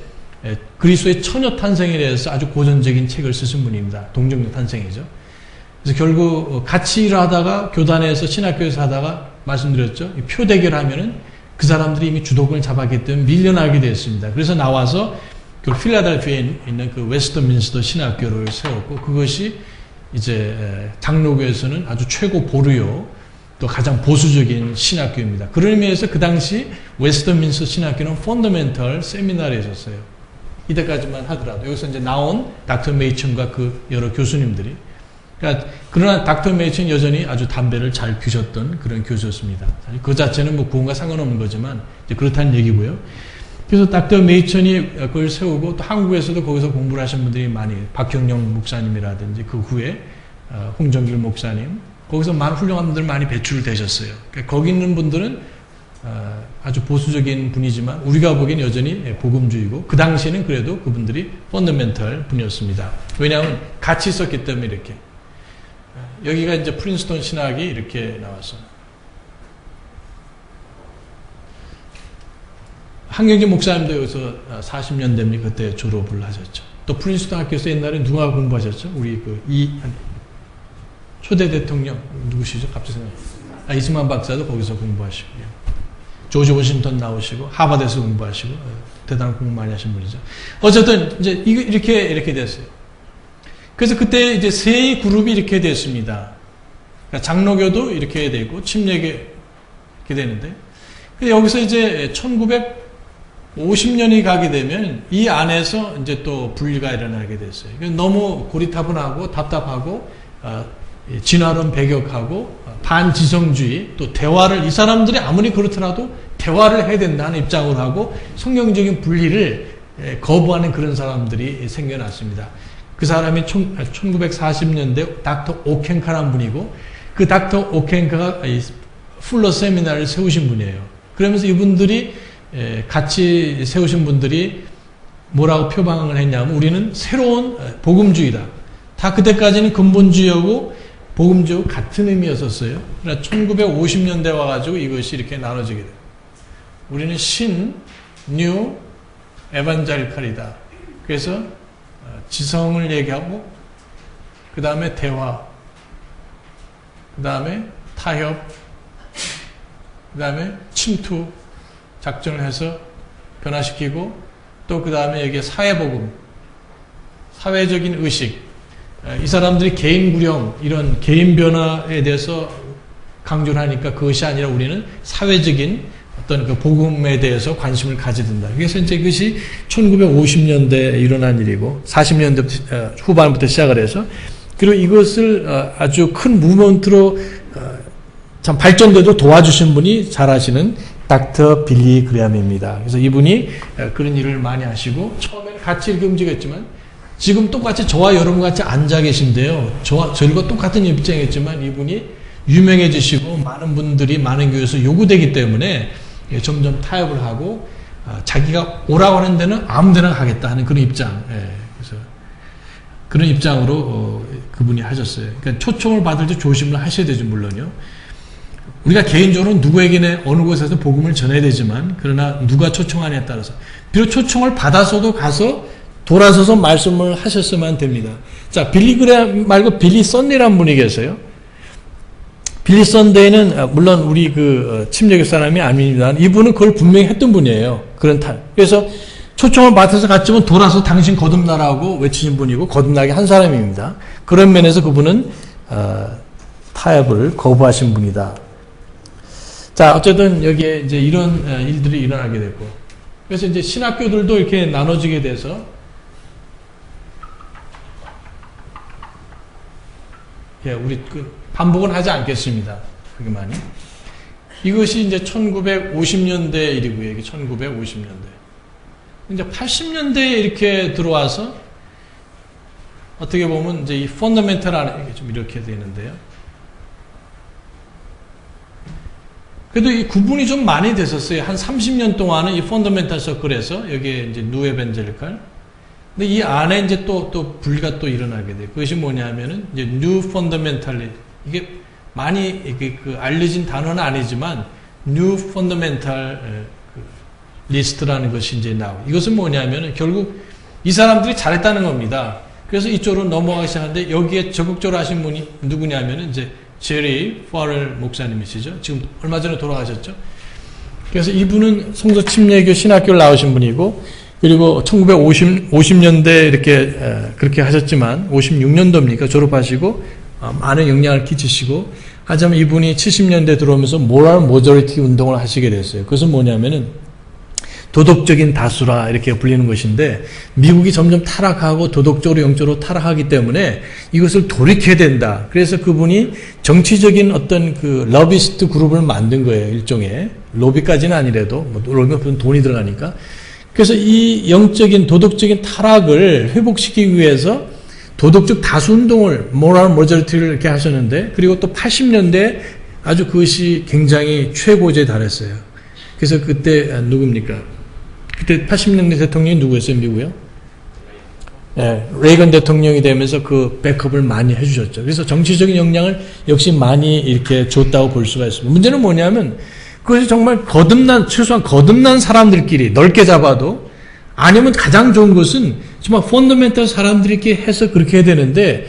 그리스도의 처녀 탄생에 대해서 아주 고전적인 책을 쓰신 분입니다. 동정녀 탄생이죠. 그래서 결국 같이 일을 하다가 교단에서 신학교에서 하다가 말씀드렸죠. 표대결 하면은 그 사람들이 이미 주도권을 잡았기 때문에 밀려나게 됐습니다. 그래서 나와서 그 필라델피아에 있는 그 웨스트민스터 신학교를 세웠고 그것이 이제 장로교에서는 아주 최고 보류요 또 가장 보수적인 신학교입니다. 그런 의미에서 그 당시 웨스트민스터 신학교는 펀더멘털 세미나리에 있었어요. 이때까지만 하더라도 여기서 이제 나온 닥터 메이천과 그 여러 교수님들이 그러나 닥터 메이천은 여전히 아주 담배를 잘 피우셨던 그런 교수였습니다. 사실 그 자체는 뭐 구원과 상관없는 거지만 이제 그렇다는 얘기고요. 그래서 닥터 메이천이 그걸 세우고 또 한국에서도 거기서 공부를 하신 분들이 많이 박경영 목사님이라든지 그 후에 홍정길 목사님 거기서 많은 훌륭한 분들 많이 배출되셨어요. 그러니까 거기 있는 분들은 아주 보수적인 분이지만 우리가 보기엔 여전히 복음주의고 그 당시에는 그래도 그분들이 펀더멘털 분이었습니다. 왜냐하면 같이 있었기 때문에 이렇게 여기가 이제 프린스턴 신학이 이렇게 나와서 한경진 목사님도 여기서 40년대입니다. 그때 졸업을 하셨죠. 또 프린스턴 학교에서 옛날에 누가 공부하셨죠? 우리 초대 대통령 누구시죠? 갑자기 생각나요. 이승만 박사도 거기서 공부하시고요. 조지 워싱턴 나오시고 하버드에서 공부하시고 대단한 공부 많이 하신 분이죠. 어쨌든 이제 이렇게 됐어요. 그래서 그때 이제 세 그룹이 이렇게 됐습니다. 그러니까 장로교도 이렇게 되고 침례교 이렇게 되는데 여기서 이제 1950년이 가게 되면 이 안에서 이제 또 분리가 일어나게 됐어요. 너무 고리타분하고 답답하고 진화론 배격하고 반지성주의 또 대화를 이 사람들이 아무리 그렇더라도 대화를 해야 된다는 입장을 하고 성경적인 분리를 거부하는 그런 사람들이 생겨났습니다. 그 사람이 1940년대 닥터 오켄카라는 분이고 그 닥터 오켄카가 풀러 세미나를 세우신 분이에요. 그러면서 이분들이 같이 세우신 분들이 뭐라고 표방을 했냐면 우리는 새로운 복음주의다. 다 그때까지는 근본주의하고 복음주의하고 같은 의미였었어요. 그러나 1950년대 와가지고 이것이 이렇게 나눠지게 돼요. 우리는 뉴 에반젤리칼이다. 그래서 지성을 얘기하고 그 다음에 대화, 그 다음에 타협, 그 다음에 침투 작전을 해서 변화시키고 또 그 다음에 여기에 사회복음, 사회적인 의식, 이 사람들이 개인 구령, 이런 개인 변화에 대해서 강조를 하니까 그것이 아니라 우리는 사회적인 어떤 그 복음에 대해서 관심을 가져야 된다. 그래서 이제 이것이 1950년대에 일어난 일이고 40년대 후반부터 시작을 해서 그리고 이것을 아주 큰 무브먼트로 참 발전돼도 도와주신 분이 잘 아시는 닥터 빌리 그레함입니다. 그래서 이분이 그런 일을 많이 하시고 처음에는 같이 이렇게 움직였지만 지금 똑같이 저와 여러분 같이 앉아 계신데요. 저희가 똑같은 입장이었지만 이분이 유명해지시고 많은 분들이 많은 교회에서 요구되기 때문에 점점 타협을 하고 자기가 오라고 하는 데는 아무 데나 가겠다 하는 그런 입장. 그래서 그런 입장으로 그분이 하셨어요. 그러니까 초청을 받을 때 조심을 하셔야 되죠, 물론요. 우리가 개인적으로 누구에게나 어느 곳에서 복음을 전해야 되지만 그러나 누가 초청하냐에 따라서 비록 초청을 받아서도 가서 돌아서서 말씀을 하셨으면 됩니다. 자, 빌리 그레 말고 빌리 썬데이라는 분이 계세요. 빌리 썬데이는 물론 우리 침례교 사람이 아닙니다. 이분은 그걸 분명히 했던 분이에요. 그래서 초청을 받아서 갔지만 돌아서 당신 거듭나라고 외치신 분이고 거듭나게 한 사람입니다. 그런 면에서 그분은 타협을 거부하신 분이다. 자, 어쨌든 여기에 이제 이런 일들이 일어나게 됐고, 그래서 이제 신학교들도 이렇게 나눠지게 돼서, 우리 반복은 하지 않겠습니다. 그게만이. 이것이 이제 1950년대 일이고요. 이게 1950년대. 이제 80년대에 이렇게 들어와서 어떻게 보면 이제 이 펀더멘털 안에 좀 이렇게 되는데요. 그래도 이 구분이 좀 많이 됐었어요. 한 30년 동안은 이 펀더멘탈 서클에서 여기에 이제 뉴 에반젤리칼. 근데 이 안에 이제 또 분리가 또 일어나게 돼요. 그것이 뭐냐면은 이제 뉴 펀더멘탈리, 이게 많이 이게 알려진 단어는 아니지만 뉴 펀더멘탈 리스트라는 것이 이제 나오고, 이것은 뭐냐면은 결국 이 사람들이 잘했다는 겁니다. 그래서 이쪽으로 넘어가기 시작하는데 여기에 적극적으로 하신 분이 누구냐면은 이제 제리 파렐 목사님이시죠. 지금 얼마 전에 돌아가셨죠. 그래서 이분은 성서 침례교 신학교를 나오신 분이고, 그리고 1950년대 이렇게 그렇게 하셨지만 56년도입니까 졸업하시고 많은 영향을 끼치시고, 하지만 이분이 70년대 들어오면서 모럴 모저리티 운동을 하시게 됐어요. 그것은 뭐냐면은 도덕적인 다수라 이렇게 불리는 것인데, 미국이 점점 타락하고 도덕적으로 영적으로 타락하기 때문에 이것을 돌이켜야 된다. 그래서 그분이 정치적인 어떤 러비스트 그룹을 만든 거예요. 일종의 로비까지는 아니래도 로비는 돈이 들어가니까. 그래서 이 영적인 도덕적인 타락을 회복시키기 위해서 도덕적 다수 운동을 모럴 모저리티를 이렇게 하셨는데, 그리고 또 80년대 아주 그것이 굉장히 최고조에 달했어요. 그래서 그때 누굽니까? 그때 80년대 대통령이 누구였어요? 미국이요? 레이건 대통령이 되면서 그 백업을 많이 해주셨죠. 그래서 정치적인 영향을 역시 많이 이렇게 줬다고 볼 수가 있습니다. 문제는 뭐냐면 그것이 정말 최소한 거듭난 사람들끼리 넓게 잡아도, 아니면 가장 좋은 것은 정말 펀더멘털 사람들이 이렇게 해서 그렇게 해야 되는데,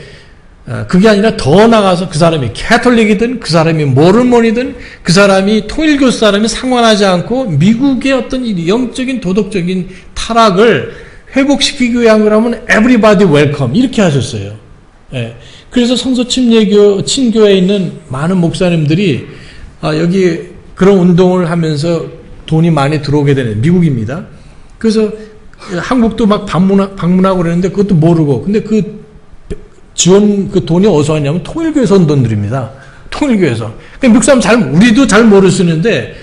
그게 아니라 더 나가서 그 사람이 캐톨릭이든 그 사람이 모르몬이든 그 사람이 통일교 사람이 상관하지 않고 미국의 어떤 영적인 도덕적인 타락을 회복시키기 위한 거라면 everybody welcome 이렇게 하셨어요. 그래서 성서 친교에 있는 많은 목사님들이 여기 그런 운동을 하면서 돈이 많이 들어오게 되는 미국입니다. 그래서 한국도 막 방문하고 그러는데 그것도 모르고, 근데 돈이 어디서 왔냐면 통일교에서 온 돈들입니다. 통일교에서. 그러니까 미국 사람 우리도 잘 모르시는데,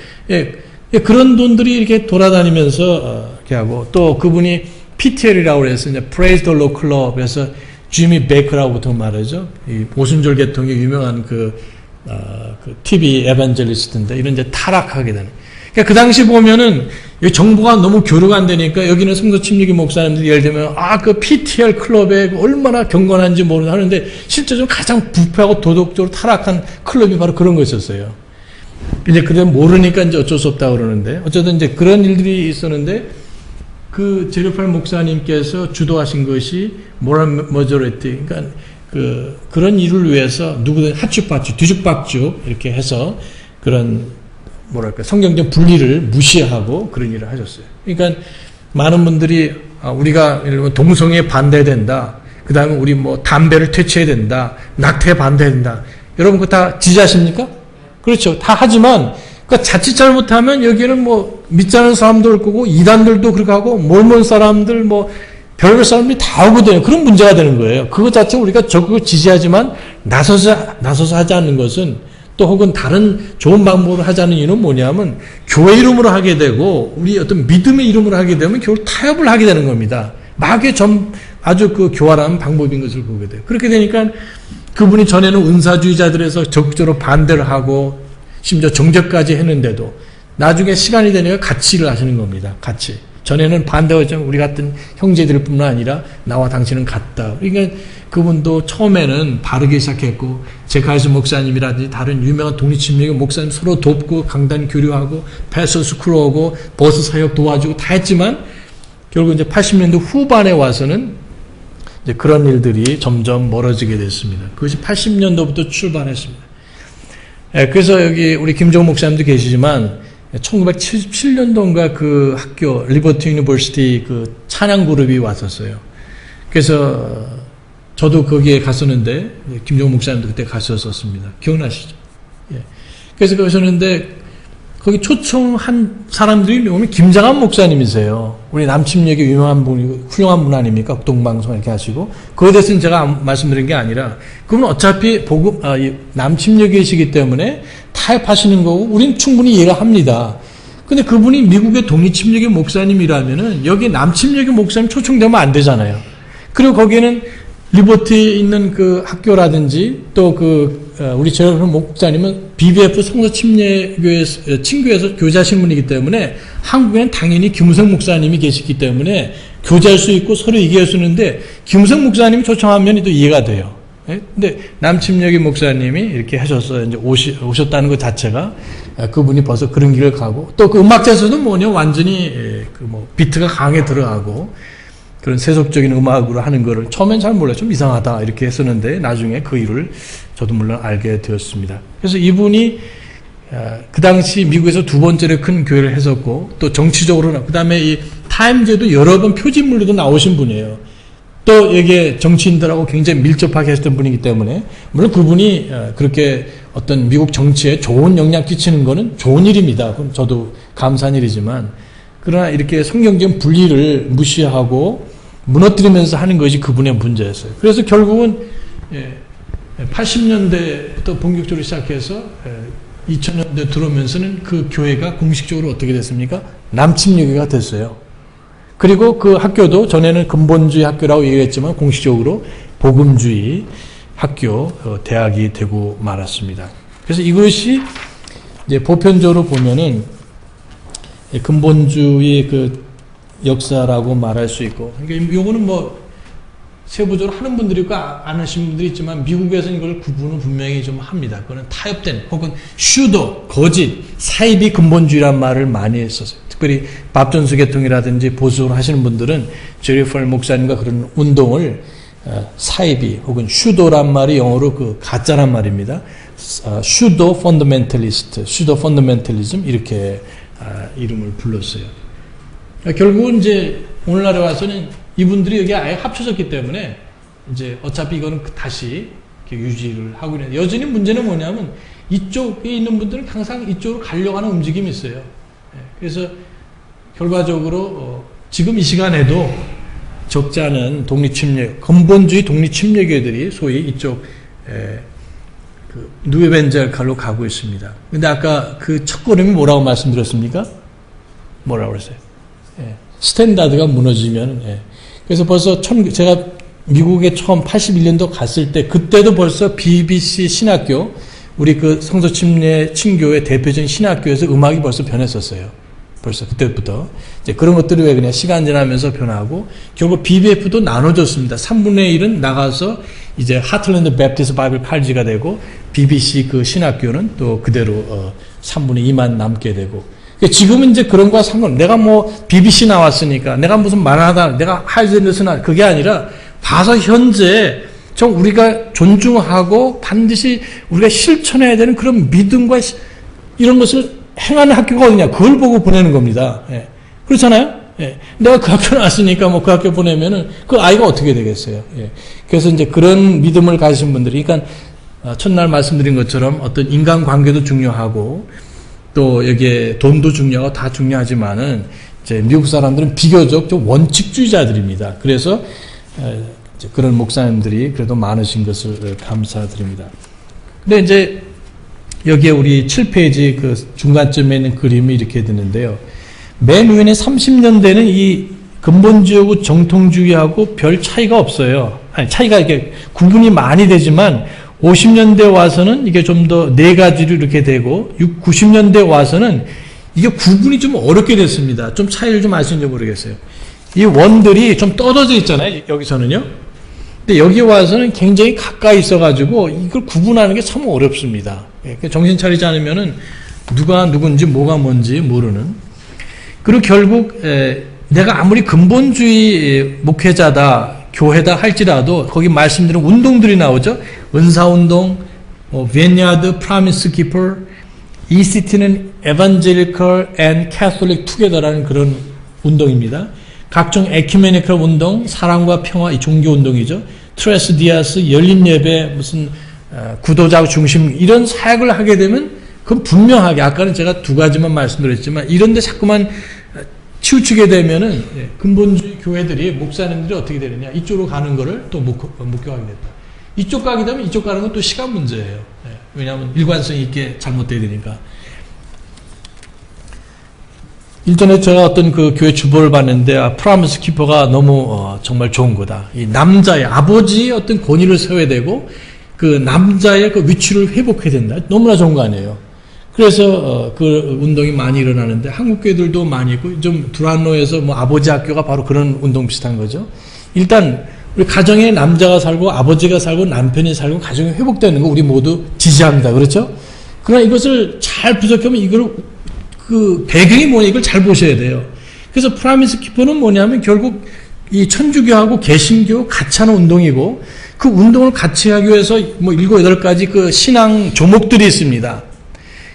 그런 돈들이 이렇게 돌아다니면서, 이렇게 하고, 또 그분이 PTL이라고 그래서, 이제 Praise the Lord Club, 그래서 지미 베이커라고 보통 말하죠. 이 오순절 계통의 유명한 TV 에반젤리스트인데, 이런 이제 타락하게 되는. 그러니까 그 당시 보면은 정보가 너무 교류가 안 되니까 여기는 성서 침례교 목사님들이 예를 들면 그 PTL 클럽에 얼마나 경건한지 모르는 하는데, 실제적으로 가장 부패하고 도덕적으로 타락한 클럽이 바로 그런 거였었어요. 이제 그래 모르니까 이제 어쩔 수 없다 그러는데, 어쨌든 이제 그런 일들이 있었는데, 그 제르팔 목사님께서 주도하신 것이 모럴 머저리티, 그러니까 그런 일을 위해서 누구든 하축박죽, 뒤죽박죽 이렇게 해서 그런 성경적 분리를 무시하고 그런 일을 하셨어요. 그러니까 많은 분들이 우리가 예를 들면 동성애에 반대된다, 그 다음에 우리 담배를 퇴치해야 된다, 낙태에 반대된다. 여러분 그거 다 지지하십니까? 그렇죠. 다 하지만 자칫 잘못하면 여기는 믿지 않는 사람도 올 거고 이단들도 그렇게 하고 몰몬 사람들 별별 사람들이 다 오거든요. 그런 문제가 되는 거예요. 그거 자체 우리가 적극 지지하지만 나서서 하지 않는 것은, 또 혹은 다른 좋은 방법으로 하자는 이유는 뭐냐면 교회 이름으로 하게 되고 우리 어떤 믿음의 이름으로 하게 되면 결국 타협을 하게 되는 겁니다. 마귀의 아주 그 교활한 방법인 것을 보게 돼요. 그렇게 되니까 그분이 전에는 은사주의자들에서 적극적으로 반대를 하고 심지어 정죄까지 했는데도 나중에 시간이 되니까 같이 일을 하시는 겁니다. 같이. 전에는 반대하죠. 우리 같은 형제들 뿐만 아니라 나와 당신은 같다. 그러니까 그분도 처음에는 바르기 시작했고 제카이스 목사님이라든지 다른 유명한 독립침례교 목사님 서로 돕고 강단 교류하고 패서 스쿨 오고 버스 사역 도와주고 다 했지만 결국 이제 80년대 후반에 와서는 이제 그런 일들이 점점 멀어지게 됐습니다. 그것이 80년도부터 출발했습니다. 그래서 여기 우리 김종호 목사님도 계시지만 1977년도인가 그 학교 리버티 유니버시티 그 찬양 그룹이 왔었어요. 그래서 저도 거기에 갔었는데 김종호 목사님도 그때 가셨었습니다. 기억나시죠? 예. 그래서 가셨는데 거기 초청한 사람들이 오면 김장한 목사님이세요. 우리 남침역에 유명한 분이고 훌륭한 분 아닙니까? 동방송 이렇게 하시고 그거에 대해서는 제가 말씀드린 게 아니라 그분은 어차피 남침역에 계시기 때문에 타협하시는 거고 우리는 충분히 이해가 합니다. 근데 그분이 미국의 독립침례교 목사님이라면은 여기 남침례교 목사님 초청되면 안 되잖아요. 그리고 거기에는 리버티에 있는 그 학교라든지 또 우리 제가 목사님은 BBF 성서침례교회 친교에서 교자 신문이기 때문에 한국에는 당연히 김우성 목사님이 계시기 때문에 교제할 수 있고 서로 얘기할 수 있는데 김우성 목사님이 초청하면 또 이해가 돼요. 근데 남침례교 목사님이 이렇게 하셔서 이제 오셨다는 것 자체가 그분이 벌써 그런 길을 가고 또 그 음악자에서도 뭐냐 완전히 비트가 강하게 들어가고 그런 세속적인 음악으로 하는 거를 처음엔 잘 몰라요. 좀 이상하다 이렇게 했었는데 나중에 그 일을 저도 물론 알게 되었습니다. 그래서 이분이 그 당시 미국에서 두 번째로 큰 교회를 했었고 또 정치적으로는 그 다음에 이 타임즈에도 여러 번 표지물로도 나오신 분이에요. 또 여기에 정치인들하고 굉장히 밀접하게 했던 분이기 때문에 물론 그분이 그렇게 어떤 미국 정치에 좋은 영향 끼치는 거는 좋은 일입니다. 그건 저도 감사한 일이지만 그러나 이렇게 성경적인 분리를 무시하고 무너뜨리면서 하는 것이 그분의 문제였어요. 그래서 결국은 80년대부터 본격적으로 시작해서 2000년대 들어오면서는 그 교회가 공식적으로 어떻게 됐습니까? 남침례교가 됐어요. 그리고 그 학교도 전에는 근본주의 학교라고 얘기했지만 공식적으로 복음주의 학교, 대학이 되고 말았습니다. 그래서 이것이 이제 보편적으로 보면은 근본주의 그 역사라고 말할 수 있고, 그러니까 요거는 뭐 세부적으로 하는 분들이 있고 안 하시는 분들이 있지만 미국에서는 이걸 구분을 분명히 좀 합니다. 그거는 타협된 혹은 슈도, 거짓, 사이비 근본주의란 말을 많이 했었어요. 특별히 밥존스 계통이라든지 보수를 하시는 분들은 제리 펄 목사님과 그런 운동을 사이비 혹은 슈도란 말이 영어로 그 가짜란 말입니다. 슈도 펀더멘털리스트, 슈도 펀더멘털리즘 이렇게 이름을 불렀어요. 결국은 이제 오늘날에 와서는 이분들이 여기 아예 합쳐졌기 때문에 이제 어차피 이거는 다시 이렇게 유지를 하고 있는데 여전히 문제는 뭐냐면 이쪽에 있는 분들은 항상 이쪽으로 가려고 하는 움직임이 있어요. 그래서 결과적으로 지금 이 시간에도 적지 않은 근본주의 독립침례교회들이 소위 이쪽 그 누에벤젤칼로 가고 있습니다. 근데 아까 그 첫 걸음이 뭐라고 말씀드렸습니까? 뭐라고 그랬어요? 스탠다드가 무너지면 그래서 벌써 제가 미국에 처음 81년도 갔을 때 그때도 벌써 BBC 신학교 우리 그 성서침례 친교의 대표적인 신학교에서 음악이 벌써 변했었어요. 벌써 그때부터 이제 그런 것들이 왜 그냥 시간 지나면서 변하고 결국 BBF도 나눠졌습니다. 3분의 1은 나가서 이제 하틀랜드 베프티스 바이블 칼리지가 되고 BBC 그 신학교는 또 그대로 3분의 2만 남게 되고 지금은 이제 그런 거와 내가 뭐 BBC 나왔으니까 내가 무슨 말하다 내가 하이젠드스나 그게 아니라 봐서 현재 좀 우리가 존중하고 반드시 우리가 실천해야 되는 그런 믿음과 이런 것을 행하는 학교가 어디냐 그걸 보고 보내는 겁니다. 그렇잖아요? 내가 그 학교 나왔으니까 뭐 그 학교 보내면은 그 아이가 어떻게 되겠어요? 그래서 이제 그런 믿음을 가지신 분들이 그러니까 첫날 말씀드린 것처럼 어떤 인간관계도 중요하고 또 여기에 돈도 중요하고 다 중요하지만은 이제 미국 사람들은 비교적 좀 원칙주의자들입니다. 그래서 이제 그런 목사님들이 그래도 많으신 것을 감사드립니다. 근데 이제 여기에 우리 7페이지 그 중간쯤에 있는 그림이 이렇게 되는데요. 맨 위에는 30년대는 이 근본주의하고 정통주의하고 별 차이가 없어요. 아니, 차이가 이게 구분이 많이 되지만 50년대 와서는 이게 좀 더 네 가지로 이렇게 되고 90년대 와서는 이게 구분이 좀 어렵게 됐습니다. 좀 차이를 좀 아시는지 모르겠어요. 이 원들이 좀 떨어져 있잖아요. 여기서는요. 근데 여기 와서는 굉장히 가까이 있어가지고 이걸 구분하는 게 참 어렵습니다. 정신 차리지 않으면은 누가 누군지 뭐가 뭔지 모르는. 그리고 결국 내가 아무리 근본주의 목회자다, 교회다 할지라도 거기 말씀드린 운동들이 나오죠. 은사운동, Vineyard, Promise Keeper, ECT는 Evangelical and Catholic Together라는 그런 운동입니다. 각종 에큐메니컬 운동, 사랑과 평화, 이 종교 운동이죠. 트레스 디아스, 열린 예배, 무슨 구도자 중심 이런 사역을 하게 되면 그건 분명하게 아까는 제가 두 가지만 말씀드렸지만 이런데 자꾸만 치우치게 되면은 근본주의 교회들이 목사님들이 어떻게 되느냐 이쪽으로 가는 거를 또 목격하게 됐다. 이쪽 가게 되면 이쪽 가는 건 또 시간 문제예요. 왜냐하면 일관성 있게 잘못돼야 되니까. 일전에 제가 어떤 그 교회 주보를 봤는데 프라미스 키퍼가 너무 정말 좋은 거다. 이 남자의 아버지의 어떤 권위를 세워야 되고 그 남자의 그 위치를 회복해야 된다. 너무나 좋은 거 아니에요. 그래서 그 운동이 많이 일어나는데 한국 교회들도 많이 있고 좀 두란노에서 뭐 아버지 학교가 바로 그런 운동 비슷한 거죠. 일단 우리 가정에 남자가 살고 아버지가 살고 남편이 살고 가정이 회복되는 거 우리 모두 지지합니다. 그렇죠? 그러나 이것을 잘 부족하면 이걸 그 배경이 뭐냐 이걸 잘 보셔야 돼요. 그래서 프라미스 키퍼는 뭐냐면 결국 이 천주교하고 개신교 같이 하는 운동이고 그 운동을 같이 하기 위해서 뭐 7, 8가지 그 신앙 조목들이 있습니다.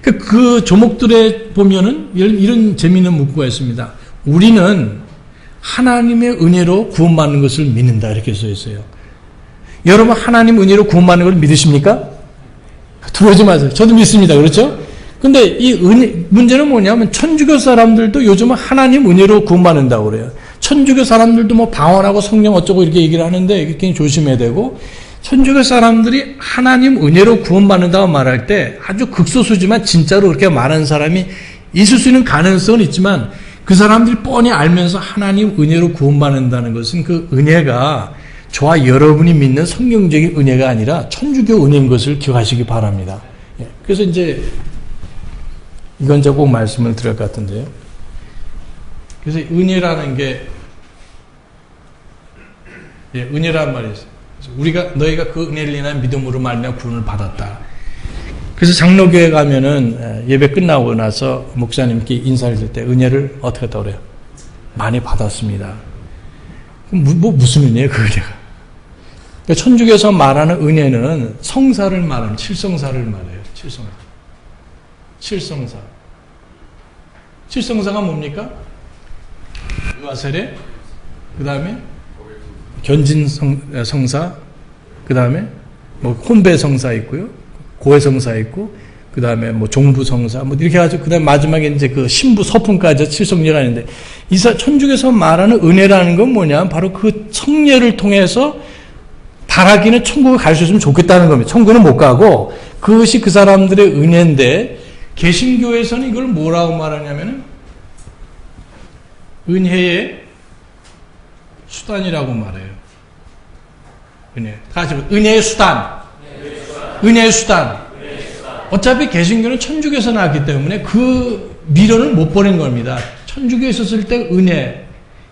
그 조목들에 보면은 이런 재미있는 문구가 있습니다. 우리는 하나님의 은혜로 구원받는 것을 믿는다. 이렇게 써 있어요. 여러분 하나님 은혜로 구원받는 걸 믿으십니까? 들어오지 마세요. 저도 믿습니다. 그렇죠? 근데 이 문제는 뭐냐면 천주교 사람들도 요즘은 하나님 은혜로 구원받는다고 그래요. 천주교 사람들도 뭐 방언하고 성령 어쩌고 이렇게 얘기를 하는데 굉장히 조심해야 되고 천주교 사람들이 하나님 은혜로 구원받는다고 말할 때 아주 극소수지만 진짜로 그렇게 많은 사람이 있을 수 있는 가능성은 있지만 그 사람들이 뻔히 알면서 하나님 은혜로 구원받는다는 것은 그 은혜가 저와 여러분이 믿는 성경적인 은혜가 아니라 천주교 은혜인 것을 기억하시기 바랍니다. 그래서 이제 이건 제가 꼭 말씀을 드릴 것 같은데요. 그래서 은혜라는 게 은혜란 말이 있어요. 너희가 그 은혜를 인한 믿음으로 말미암아 구원을 받았다. 그래서 장로교회 가면은 예배 끝나고 나서 목사님께 인사를 드릴 때 은혜를 어떻게 했다고 그래요? 많이 받았습니다. 무슨 은혜예요, 그 은혜가? 그러니까 천주교에서 말하는 은혜는 성사를 말하는 칠성사를 말해요. 칠성사. 칠성사가 뭡니까? 유아세례, 그 다음에 견진성사, 그 다음에 뭐 혼배성사 있고요, 고해성사 있고, 그 다음에 뭐 종부성사, 뭐 이렇게 해가지고, 그 다음에 마지막에 이제 그 신부 서품까지 칠성례가 있는데, 천주교에서 말하는 은혜라는 건 뭐냐? 바로 그 성례를 통해서 바라기는 천국에 갈 수 있으면 좋겠다는 겁니다. 천국은 못 가고, 그것이 그 사람들의 은혜인데, 개신교에서는 이걸 뭐라고 말하냐면은, 은혜의 수단이라고 말해요. 은혜. 다시 은혜의 수단. 은혜의 수단. 어차피 개신교는 천주교에서 나왔기 때문에 그 미련을 못 버린 겁니다. 천주교에 있었을 때 은혜.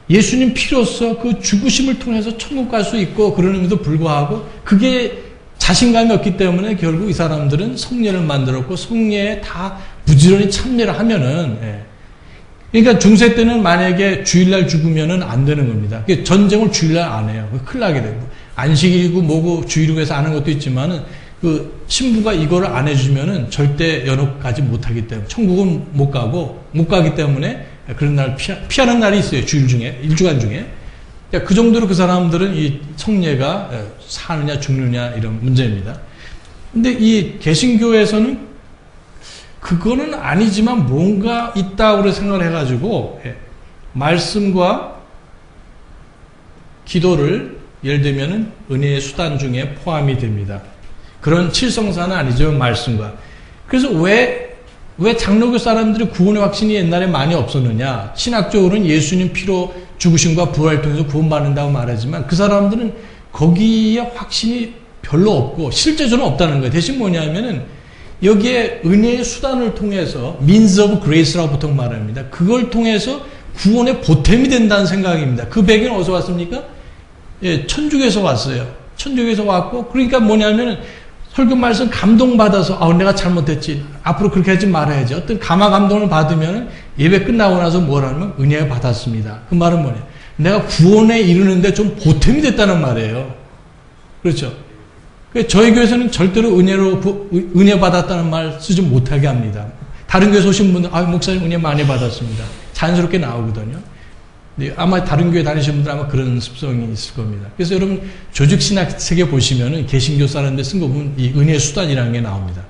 예수님 피로써 그 죽으심을 통해서 천국 갈 수 있고 그러는데도 불구하고 그게 자신감이 없기 때문에 결국 이 사람들은 성례를 만들었고 성례에 다 부지런히 참여를 하면은 그러니까 중세 때는 만약에 주일날 죽으면은 안 되는 겁니다. 전쟁을 주일날 안 해요. 큰일 나게 되고 안식일이고 뭐고 주일이고 해서 아는 것도 있지만은 그 신부가 이거를 안 해주면은 절대 연옥가지 못하기 때문에 천국은 못 가기 때문에 그런 날 피하는 날이 있어요. 주일 중에 일주간 중에. 그러니까 그 정도로 그 사람들은 이 성례가 사느냐 죽느냐 이런 문제입니다. 근데 이 개신교에서는 그거는 아니지만 뭔가 있다고 생각을 해가지고 말씀과 기도를 예를 들면 은혜의 수단 중에 포함이 됩니다. 그런 칠성사는 아니죠. 말씀과. 그래서 왜 장로교 사람들이 구원의 확신이 옛날에 많이 없었느냐. 신학적으로는 예수님 피로 죽으심과 부활을 통해서 구원받는다고 말하지만 그 사람들은 거기에 확신이 별로 없고 실제적으로 없다는 거예요. 대신 뭐냐면은 여기에 은혜의 수단을 통해서 means of grace라고 보통 말합니다. 그걸 통해서 구원의 보탬이 된다는 생각입니다. 그 배경은 어디서 왔습니까? 예, 천주교에서 왔어요. 천주교에서 왔고, 그러니까 뭐냐면은 설교 말씀 감동받아서, 내가 잘못했지. 앞으로 그렇게 하지 말아야지. 어떤 감화 감동을 받으면 예배 끝나고 나서 뭐라면 은혜 받았습니다. 그 말은 뭐냐? 내가 구원에 이르는데 좀 보탬이 됐다는 말이에요. 그렇죠? 저희 교회에서는 절대로 은혜 받았다는 말 쓰지 못하게 합니다. 다른 교회에서 오신 분들, 목사님 은혜 많이 받았습니다. 자연스럽게 나오거든요. 아마 다른 교회 다니시는 분들 아마 그런 습성이 있을 겁니다. 그래서 여러분 조직신학 책에 보시면은 개신교 사람들 쓴 거 보면 이 은혜의 수단이라는 게 나옵니다.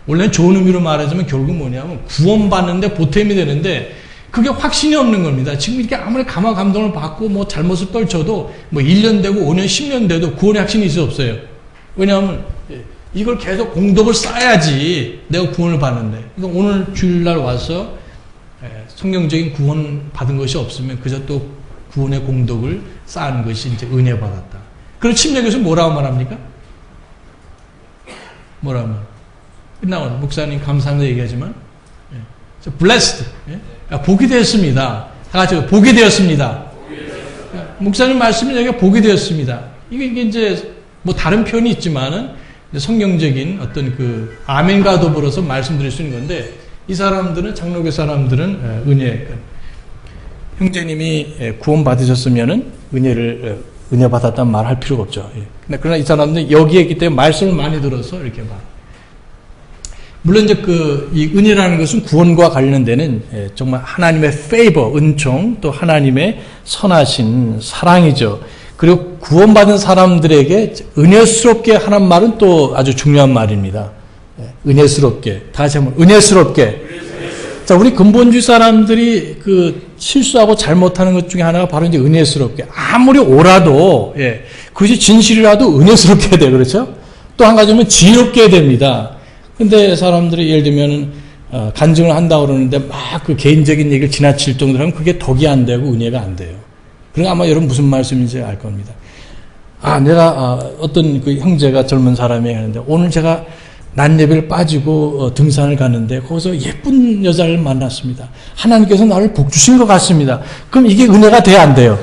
원래는 좋은 의미로 말하자면 결국 뭐냐면 구원받는데 보탬이 되는데 그게 확신이 없는 겁니다. 지금 이렇게 아무리 감화 감동을 받고 뭐 잘못을 떨쳐도 뭐 1년 되고 5년 10년 돼도 구원의 확신이 있을 수 없어요. 왜냐하면 이걸 계속 공덕을 쌓아야지 내가 구원을 받는데. 그러니까 오늘 주일날 와서 성경적인 구원 받은 것이 없으면 그저 또 구원의 공덕을 쌓은 것이 이제 은혜 받았다. 그럼 침례교에서 뭐라고 말합니까? 뭐라고 말합니까? 끝나고 목사님 감사합니다 얘기하지만 blessed, 복이 되었습니다. 다 같이 복이 되었습니다. 목사님 말씀이 여기가 복이 되었습니다. 이게 이제 뭐 다른 표현이 있지만은 성경적인 어떤 그 아멘과 더불어서 말씀드릴 수 있는 건데 이 사람들은 장로교 사람들은 은혜 형제님이 구원 받으셨으면은 은혜 받았다는 말 할 필요가 없죠. 그러나 이 사람들은 여기에 있기 때문에 말씀을 많이 들어서 이렇게 봐. 물론 이제 이 은혜라는 것은 구원과 관련되는 정말 하나님의 favor, 은총, 또 하나님의 선하신 사랑이죠. 그리고 구원받은 사람들에게 은혜스럽게 하는 말은 또 아주 중요한 말입니다. 은혜스럽게. 다시 한번 은혜스럽게. 자, 우리 근본주의 사람들이 실수하고 잘못하는 것 중에 하나가 바로 이제 은혜스럽게. 아무리 옳아도 그것이 진실이라도 은혜스럽게 해야 돼요. 그렇죠? 또 한 가지는 지혜롭게 해야 됩니다. 근데 사람들이 예를 들면 간증을 한다고 그러는데 막 그 개인적인 얘기를 지나칠 정도로 하면 그게 덕이 안 되고 은혜가 안 돼요. 그러니까 아마 여러분 무슨 말씀인지 알 겁니다. 내가 어떤 그 형제가 젊은 사람이 하는데 오늘 제가 낮 예배를 빠지고 등산을 가는데 거기서 예쁜 여자를 만났습니다. 하나님께서 나를 복 주신 것 같습니다. 그럼 이게 은혜가 돼야 안 돼요?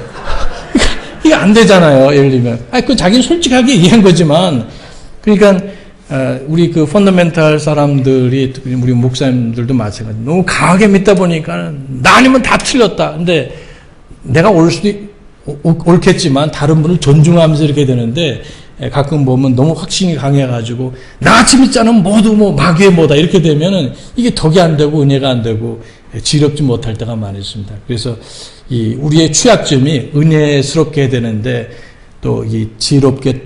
이게 안 되잖아요. 예를 들면. 그 자기는 솔직하게 얘기한 거지만 그러니까 우리 그 펀더멘탈 사람들이 우리 목사님들도 마찬가지. 너무 강하게 믿다 보니까 나 아니면 다 틀렸다. 근데 내가 옳겠지만 다른 분을 존중하면서 이렇게 되는데 가끔 보면 너무 확신이 강해가지고 나같이 믿지 않으면 모두 뭐 마귀의 뭐다 이렇게 되면은 이게 덕이 안 되고 은혜가 안 되고 지혜롭지 못할 때가 많이 있습니다. 그래서 이 우리의 취약점이 은혜스럽게 해야 되는데 또 이 지혜롭게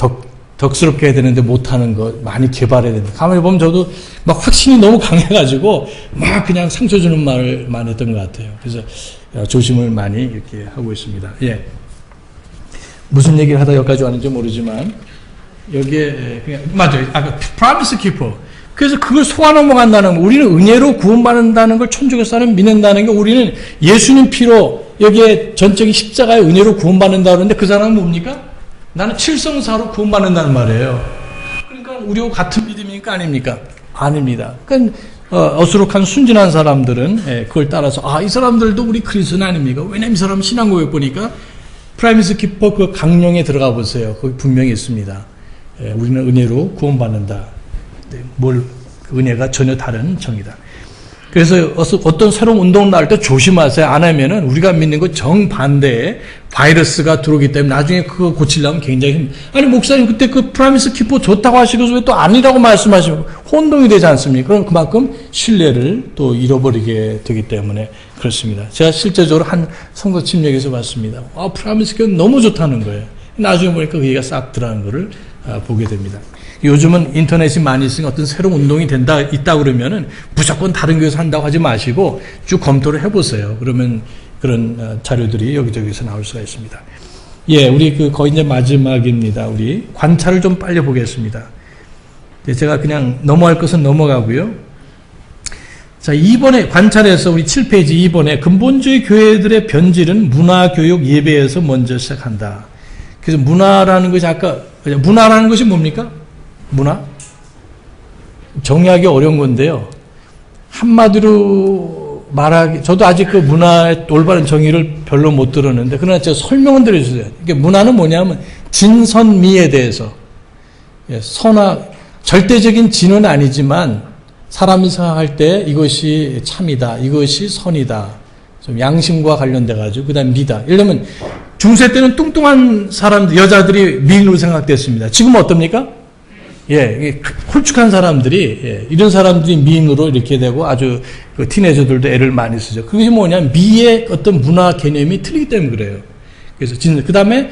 덕스럽게 해야 되는데 못하는 거 많이 개발해야 됩니다. 가만히 보면 저도 막 확신이 너무 강해가지고 막 그냥 상처 주는 말을 많이 했던 것 같아요. 그래서 조심을 많이 이렇게 하고 있습니다. 무슨 얘기를 하다 여기까지 왔는지 모르지만 여기에 그냥 맞아요. 프라미스 키퍼. 그래서 그걸 속아 넘어간다는 거. 우리는 은혜로 구원받는다는 걸 천주교 사람 믿는다는 게 우리는 예수님 피로 여기에 전적인 십자가의 은혜로 구원받는다 그러는데 그 사람은 뭡니까? 나는 칠성사로 구원받는다는 말이에요. 그러니까 우리와 같은 믿음이니까 아닙니까? 아닙니다. 그러니까 어수룩한 순진한 사람들은 그걸 따라서 이 사람들도 우리 그리스도는 아닙니까? 왜냐면 이 사람 신앙고백 보니까 프라미스 키퍼 그 강령에 들어가 보세요. 거기 분명히 있습니다. 우리는 은혜로 구원받는다. 은혜가 전혀 다른 정의다. 그래서 어떤 새로운 운동을 나올 때 조심하세요. 안 하면은 우리가 믿는 것 정반대의 바이러스가 들어오기 때문에 나중에 그거 고치려면 굉장히 아니 목사님 그때 그 프라미스 키퍼 좋다고 하시고서 왜 또 아니라고 말씀하시고 혼동이 되지 않습니까? 그럼 그만큼 신뢰를 또 잃어버리게 되기 때문에 그렇습니다. 제가 실제적으로 한 성도 침례에서 봤습니다. 프라미스 키퍼 너무 좋다는 거예요. 나중에 보니까 그 얘기가 싹 들어가는 거를 보게 됩니다. 요즘은 인터넷이 많이 있으니 어떤 새로운 운동이 있다 그러면은 무조건 다른 교회에서 한다고 하지 마시고 쭉 검토를 해보세요. 그러면 그런 자료들이 여기저기서 나올 수가 있습니다. 우리 거의 이제 마지막입니다. 우리 관찰을 좀 빨리 보겠습니다. 제가 그냥 넘어갈 것은 넘어가고요. 자, 2번에 관찰해서 우리 7페이지 2번에 근본주의 교회들의 변질은 문화교육 예배에서 먼저 시작한다. 그래서 문화라는 것이 문화라는 것이 뭡니까? 문화? 정의하기 어려운 건데요. 한마디로 말하기, 저도 아직 그 문화의 올바른 정의를 별로 못 들었는데, 그러나 제가 설명은 드려주세요. 이게 문화는 뭐냐면 진선미에 대해서, 절대적인 진은 아니지만 사람이 생각할 때 이것이 참이다, 이것이 선이다, 좀 양심과 관련돼가지고, 그 다음 미다. 예를 들면 중세 때는 뚱뚱한 사람들, 여자들이 미인으로 생각됐습니다. 지금은 어떻습니까? 홀쭉한 사람들이, 이런 사람들이 미인으로 이렇게 되고 아주 그 티네이저들도 애를 많이 쓰죠. 그게 뭐냐면 미의 어떤 문화 개념이 틀리기 때문에 그래요. 그래서 그 다음에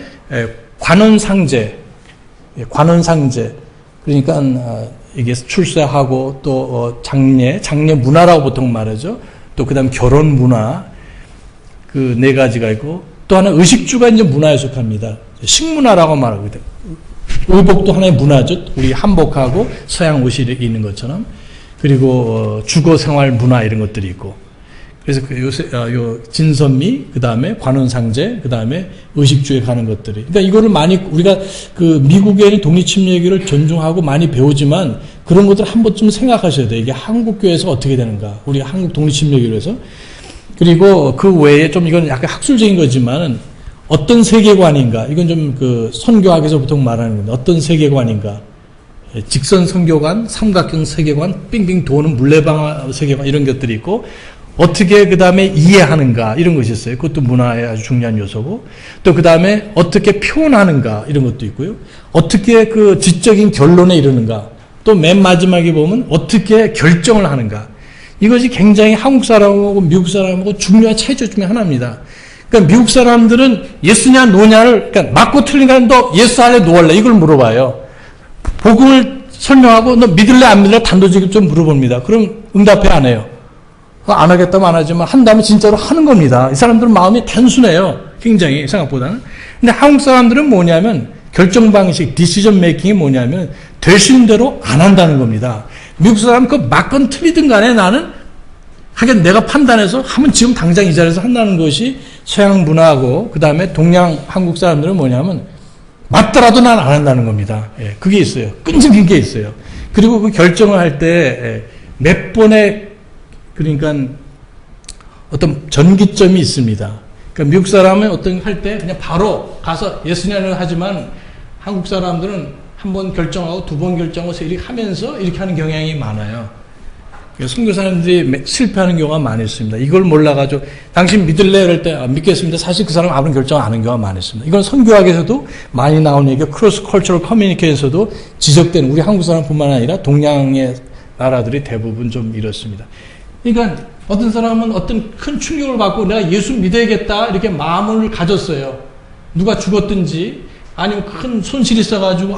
관원상제. 그러니까 이게 출세하고 또 장례 문화라고 보통 말하죠. 또 그 다음 결혼 문화, 그 네 가지가 있고, 또 하나 의식주가 이제 문화에 속합니다. 식문화라고 말하거든요. 의복도 하나의 문화죠. 우리 한복하고 서양 옷이 있는 것처럼. 그리고 주거 생활 문화 이런 것들이 있고. 그래서 요 진선미, 그 다음에 관원상제, 그 다음에 의식주에 가는 것들이. 그러니까 이거를 많이 우리가 그 미국의 독립침례교를 존중하고 많이 배우지만 그런 것들 한 번쯤 생각하셔야 돼요. 이게 한국교회에서 어떻게 되는가. 우리 한국 독립침례교에서. 그리고 그 외에 좀 이건 약간 학술적인 거지만은 어떤 세계관인가. 이건 좀 그 선교학에서 보통 말하는 건데 어떤 세계관인가. 직선 선교관, 삼각형 세계관, 빙빙 도는 물레방아 세계관 이런 것들이 있고 어떻게 그 다음에 이해하는가 이런 것이 있어요. 그것도 문화의 아주 중요한 요소고 또 그 다음에 어떻게 표현하는가 이런 것도 있고요. 어떻게 그 지적인 결론에 이르는가 또 맨 마지막에 보면 어떻게 결정을 하는가 이것이 굉장히 한국 사람하고 미국 사람하고 중요한 차이점 중에 하나입니다. 그러니까 미국 사람들은 예스냐 노냐를 그러니까 맞고 틀린가 너 예스 할래 노 할래 이걸 물어봐요. 복음을 설명하고 너 믿을래 안 믿을래 단도직입 좀 물어봅니다. 그럼 응답해 안 해요. 안 하겠다면 안 하지만 한다면 진짜로 하는 겁니다. 이 사람들은 마음이 단순해요. 굉장히 생각보다는. 근데 한국 사람들은 뭐냐면 결정 방식, 디시전 메이킹이 뭐냐면 되시는 대로 안 한다는 겁니다. 미국 사람은 그 맞건 틀리든 간에 나는 하긴 내가 판단해서 하면 지금 당장 이 자리에서 한다는 것이 서양 문화하고 그 다음에 동양 한국 사람들은 뭐냐면 맞더라도 난 안 한다는 겁니다. 예, 그게 있어요. 끈질긴 게 있어요. 그리고 그 결정을 할 때 몇 번의 그러니까 어떤 전기점이 있습니다. 그러니까 미국 사람은 어떤 할 때 그냥 바로 가서 예스냐는 하지만 한국 사람들은 한 번 결정하고 두 번 결정하고 이렇게 하면서 이렇게 하는 경향이 많아요. 선교사님들이 실패하는 경우가 많이 있습니다. 이걸 몰라가지고 당신 믿을래? 이럴 때 믿겠습니다. 사실 그 사람은 아무런 결정 안 하는 경우가 많이 있습니다. 이건 선교학에서도 많이 나오는 얘기가 크로스 컬처럴 커뮤니케이션에서도 지적되는 우리 한국 사람뿐만 아니라 동양의 나라들이 대부분 좀 이렇습니다. 그러니까 어떤 사람은 어떤 큰 충격을 받고 내가 예수 믿어야겠다 이렇게 마음을 가졌어요. 누가 죽었든지 아니면 큰 손실이 있어가지고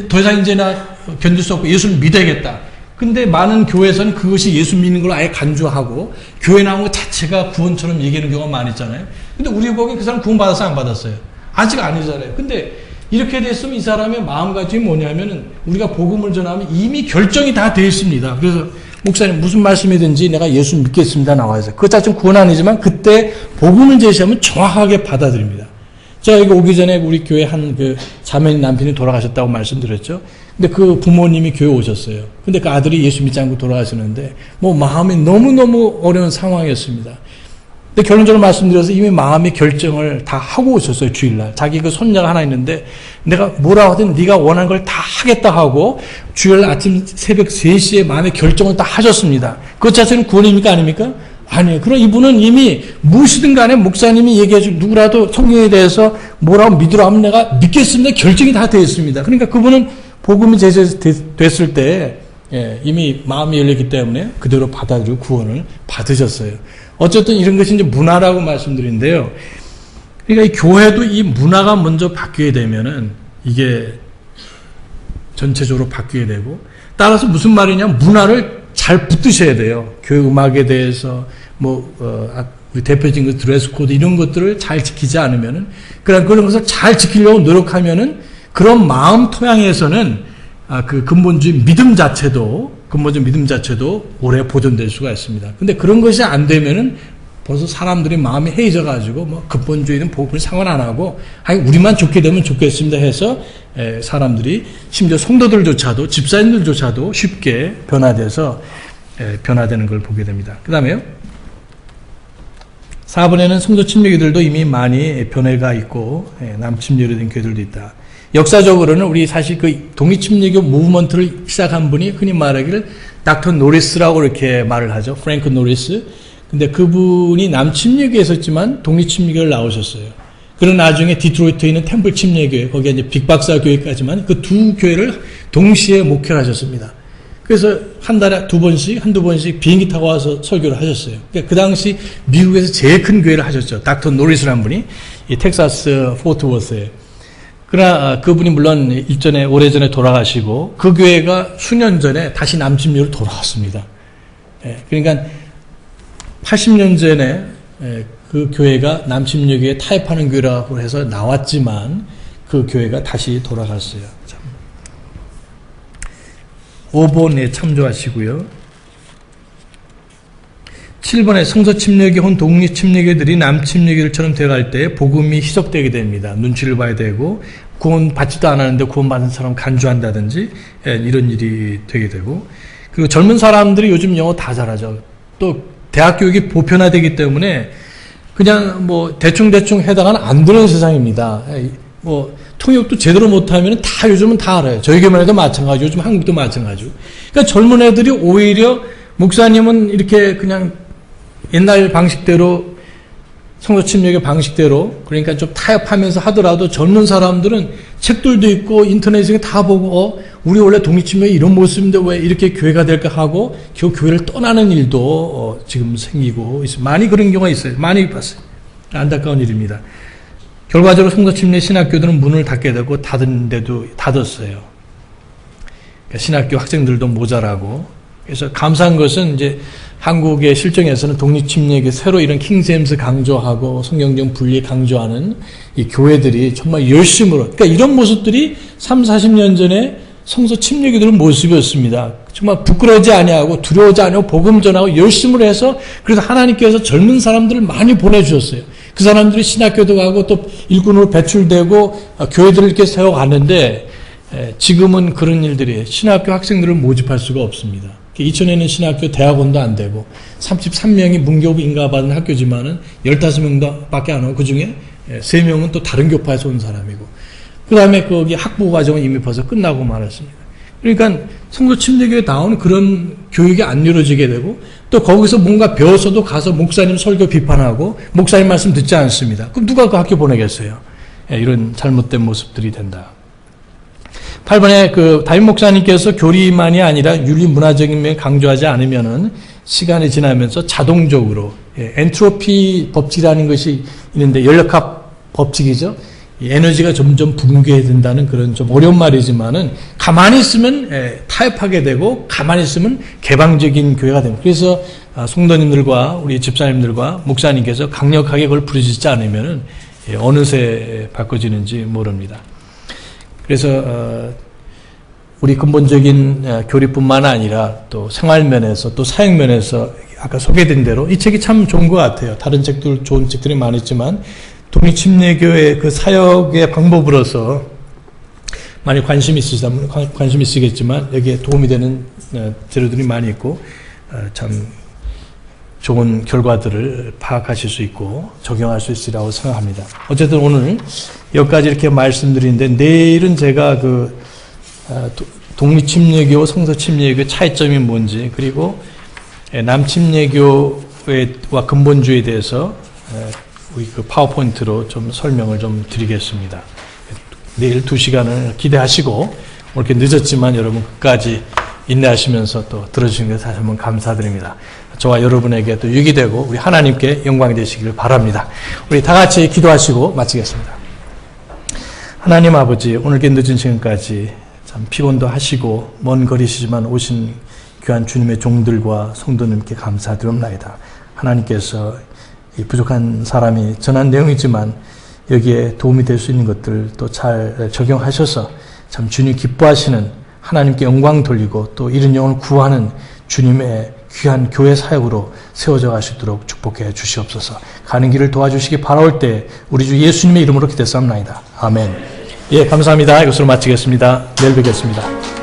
더 이상 이제 나 견딜 수 없고 예수를 믿어야겠다. 근데 많은 교회에서는 그것이 예수 믿는 걸 아예 간주하고 교회 나온 것 자체가 구원처럼 얘기하는 경우가 많이 있잖아요. 근데 우리 보기엔 그 사람 구원 받았어요? 안 받았어요? 아직 아니잖아요. 근데 이렇게 됐으면 이 사람의 마음가짐이 뭐냐면은 우리가 복음을 전하면 이미 결정이 다 되어 있습니다. 그래서 목사님 무슨 말씀이든지 내가 예수 믿겠습니다 나와서 그것 자체는 구원 아니지만 그때 복음을 제시하면 정확하게 받아들입니다. 제가 여기 오기 전에 우리 교회 한 그 자매님 남편이 돌아가셨다고 말씀드렸죠. 근데 그 부모님이 교회 오셨어요. 근데 그 아들이 예수 믿지 않고 돌아가시는데 뭐 마음이 너무너무 어려운 상황이었습니다. 근데 결론적으로 말씀드려서 이미 마음의 결정을 다 하고 오셨어요. 주일날. 자기 그 손녀가 하나 있는데 내가 뭐라 하든 네가 원하는 걸 다 하겠다 하고 주일 아침 새벽 3시에 마음의 결정을 다 하셨습니다. 그것 자체는 구원입니까 아닙니까? 아니에요. 그럼 이분은 이미 무엇이든 간에 목사님이 얘기해 준 누구라도 성경에 대해서 뭐라고 믿으라 하면 내가 믿겠습니다. 결정이 다 되어 있습니다. 그러니까 그분은 복음이 제시됐을 때 이미 마음이 열렸기 때문에 그대로 받아들이고 구원을 받으셨어요. 어쨌든 이런 것이 이제 문화라고 말씀드린데요. 그러니까 이 교회도 이 문화가 먼저 바뀌게 되면은 이게 전체적으로 바뀌게 되고 따라서 무슨 말이냐 문화를 잘 붙드셔야 돼요. 교회 음악에 대해서 대표적인 그 드레스 코드 이런 것들을 잘 지키지 않으면은 그런 것을 잘 지키려고 노력하면은 그런 마음 토양에서는 그 근본주의 믿음 자체도 근본적 믿음 자체도 오래 보존될 수가 있습니다. 근데 그런 것이 안 되면은 벌써 사람들이 마음이 해이져가지고 뭐 근본주의는 복음을 상관 안 하고 아니 우리만 좋게 되면 좋겠습니다 해서 사람들이 심지어 성도들조차도 집사님들조차도 쉽게 변화돼서 변화되는 걸 보게 됩니다. 그 다음에요. 4번에는 성도 침례교들도 이미 많이 변해가 있고 남침례로 된 교회들도 있다. 역사적으로는 우리 사실 그 독립침례교 무브먼트를 시작한 분이 흔히 말하기를 닥터 노리스라고 이렇게 말을 하죠. 프랭크 노리스. 근데 그분이 남침례교에 있었지만 독립침례교를 나오셨어요. 그리고 나중에 디트로이트에 있는 템플 침례교회, 거기에 이제 빅박사 교회까지만 그 두 교회를 동시에 목회를 하셨습니다. 그래서 한 달에 한두 번씩 비행기 타고 와서 설교를 하셨어요. 그러니까 그 당시 미국에서 제일 큰 교회를 하셨죠. 닥터 노리스라는 분이 이 텍사스 포트워스에. 그러나 그분이 물론 오래전에 돌아가시고 그 교회가 수년 전에 다시 남침례로 돌아왔습니다. 그러니까 80년 전에 그 교회가 남침례교에 타협하는 교회라고 해서 나왔지만 그 교회가 다시 돌아갔어요. 5번에 참조하시고요. 7번에 성서침례교 혹은 독립침례교들이 남침례교들처럼 되어갈 때 복음이 희석되게 됩니다. 눈치를 봐야 되고 구원 받지도 않았는데 구원 받은 사람 간주한다든지 이런 일이 되게 되고, 그리고 젊은 사람들이 요즘 영어 다 잘하죠. 또 대학 교육이 보편화되기 때문에 그냥 뭐 대충대충 해다가는 안 되는 세상입니다. 뭐 통역도 제대로 못하면 다 요즘은 다 알아요. 저희 교회만 해도 마찬가지고 요즘 한국도 마찬가지고. 그러니까 젊은 애들이 오히려 목사님은 이렇게 그냥 옛날 방식대로 성서침례교 방식대로 그러니까 좀 타협하면서 하더라도 젊은 사람들은 책들도 있고 인터넷에 다 보고 우리 원래 독립침례 이런 모습인데 왜 이렇게 교회가 될까 하고 그 교회를 떠나는 일도 지금 생기고 있어요. 많이 그런 경우가 있어요. 많이 봤어요. 안타까운 일입니다. 결과적으로 성서침례 신학교들은 문을 닫게 되고 닫은 데도 닫았어요. 그러니까 신학교 학생들도 모자라고. 그래서 감사한 것은 이제 한국의 실정에서는 독립침례교 새로 이런 킹제임스 강조하고 성경적 분리 강조하는 이 교회들이 정말 열심으로, 그러니까 이런 모습들이 30-40년 전에 성서침례교들의 모습이었습니다. 정말 부끄러워하지 아니하고 두려워하지 아니하고 복음 전하고 열심으로 해서, 그래서 하나님께서 젊은 사람들을 많이 보내주셨어요. 그 사람들이 신학교도 가고 또 일꾼으로 배출되고 교회들을 이렇게 세워갔는데 지금은 그런 일들이 신학교 학생들을 모집할 수가 없습니다. 2000에는 신학교 대학원도 안 되고 33명이 문교부 인가받은 학교지만은 15명 밖에 안 오고 그 중에 3명은 또 다른 교파에서 온 사람이고, 그 다음에 거기 학부 과정은 이미 벌써 끝나고 말았습니다. 그러니까 성서침례교에 나오는 그런 교육이 안 이루어지게 되고, 또 거기서 뭔가 배워서도 가서 목사님 설교 비판하고 목사님 말씀 듣지 않습니다. 그럼 누가 그 학교 보내겠어요? 이런 잘못된 모습들이 된다. 8번에 그 담임 목사님께서 교리만이 아니라 윤리 문화적인 면을 강조하지 않으면은 시간이 지나면서 자동적으로 엔트로피 법칙이라는 것이 있는데 연력합 법칙이죠. 에너지가 점점 붕괴된다는 그런 좀 어려운 말이지만은 가만히 있으면 타협하게 되고 가만히 있으면 개방적인 교회가 됩니다. 그래서 성도님들과 우리 집사님들과 목사님께서 강력하게 그걸 부르시지 않으면은 어느새 바꿔지는지 모릅니다. 그래서 우리 근본적인 교리뿐만 아니라 또 생활면에서 또 사역면에서 아까 소개된 대로 이 책이 참 좋은 것 같아요. 다른 책들 좋은 책들이 많았지만 독립침례교의 그 사역의 방법으로서 많이 관심이 있으시다면 관심이 있으시겠지만 여기에 도움이 되는 재료들이 많이 있고 참 좋은 결과들을 파악하실 수 있고 적용할 수 있으리라고 생각합니다. 어쨌든 오늘 여기까지 이렇게 말씀드리는데 내일은 제가 그 독립침례교, 성서침례교 차이점이 뭔지, 그리고 남침례교와 근본주의에 대해서 우리 그 파워포인트로 좀 설명을 좀 드리겠습니다. 내일 2시간을 기대하시고 오늘 이렇게 늦었지만 여러분 끝까지 인내하시면서 또 들어주신 것에 다시 한번 감사드립니다. 저와 여러분에게 또 유익이 되고 우리 하나님께 영광이 되시기를 바랍니다. 우리 다 같이 기도하시고 마치겠습니다. 하나님 아버지, 오늘 이렇게 늦은 시간까지 참 피곤도 하시고 먼 거리시지만 오신 귀한 주님의 종들과 성도님께 감사드립니다. 하나님께서 이 부족한 사람이 전한 내용이지만 여기에 도움이 될 수 있는 것들 또 잘 적용하셔서 참 주님 기뻐하시는 하나님께 영광 돌리고 또 이런 영혼을 구하는 주님의 귀한 교회 사역으로 세워져 가시도록 축복해 주시옵소서. 가는 길을 도와주시기 바라올 때 우리 주 예수님의 이름으로 기도했사옵나이다. 아멘. 예, 감사합니다. 이것으로 마치겠습니다. 내일 뵙겠습니다.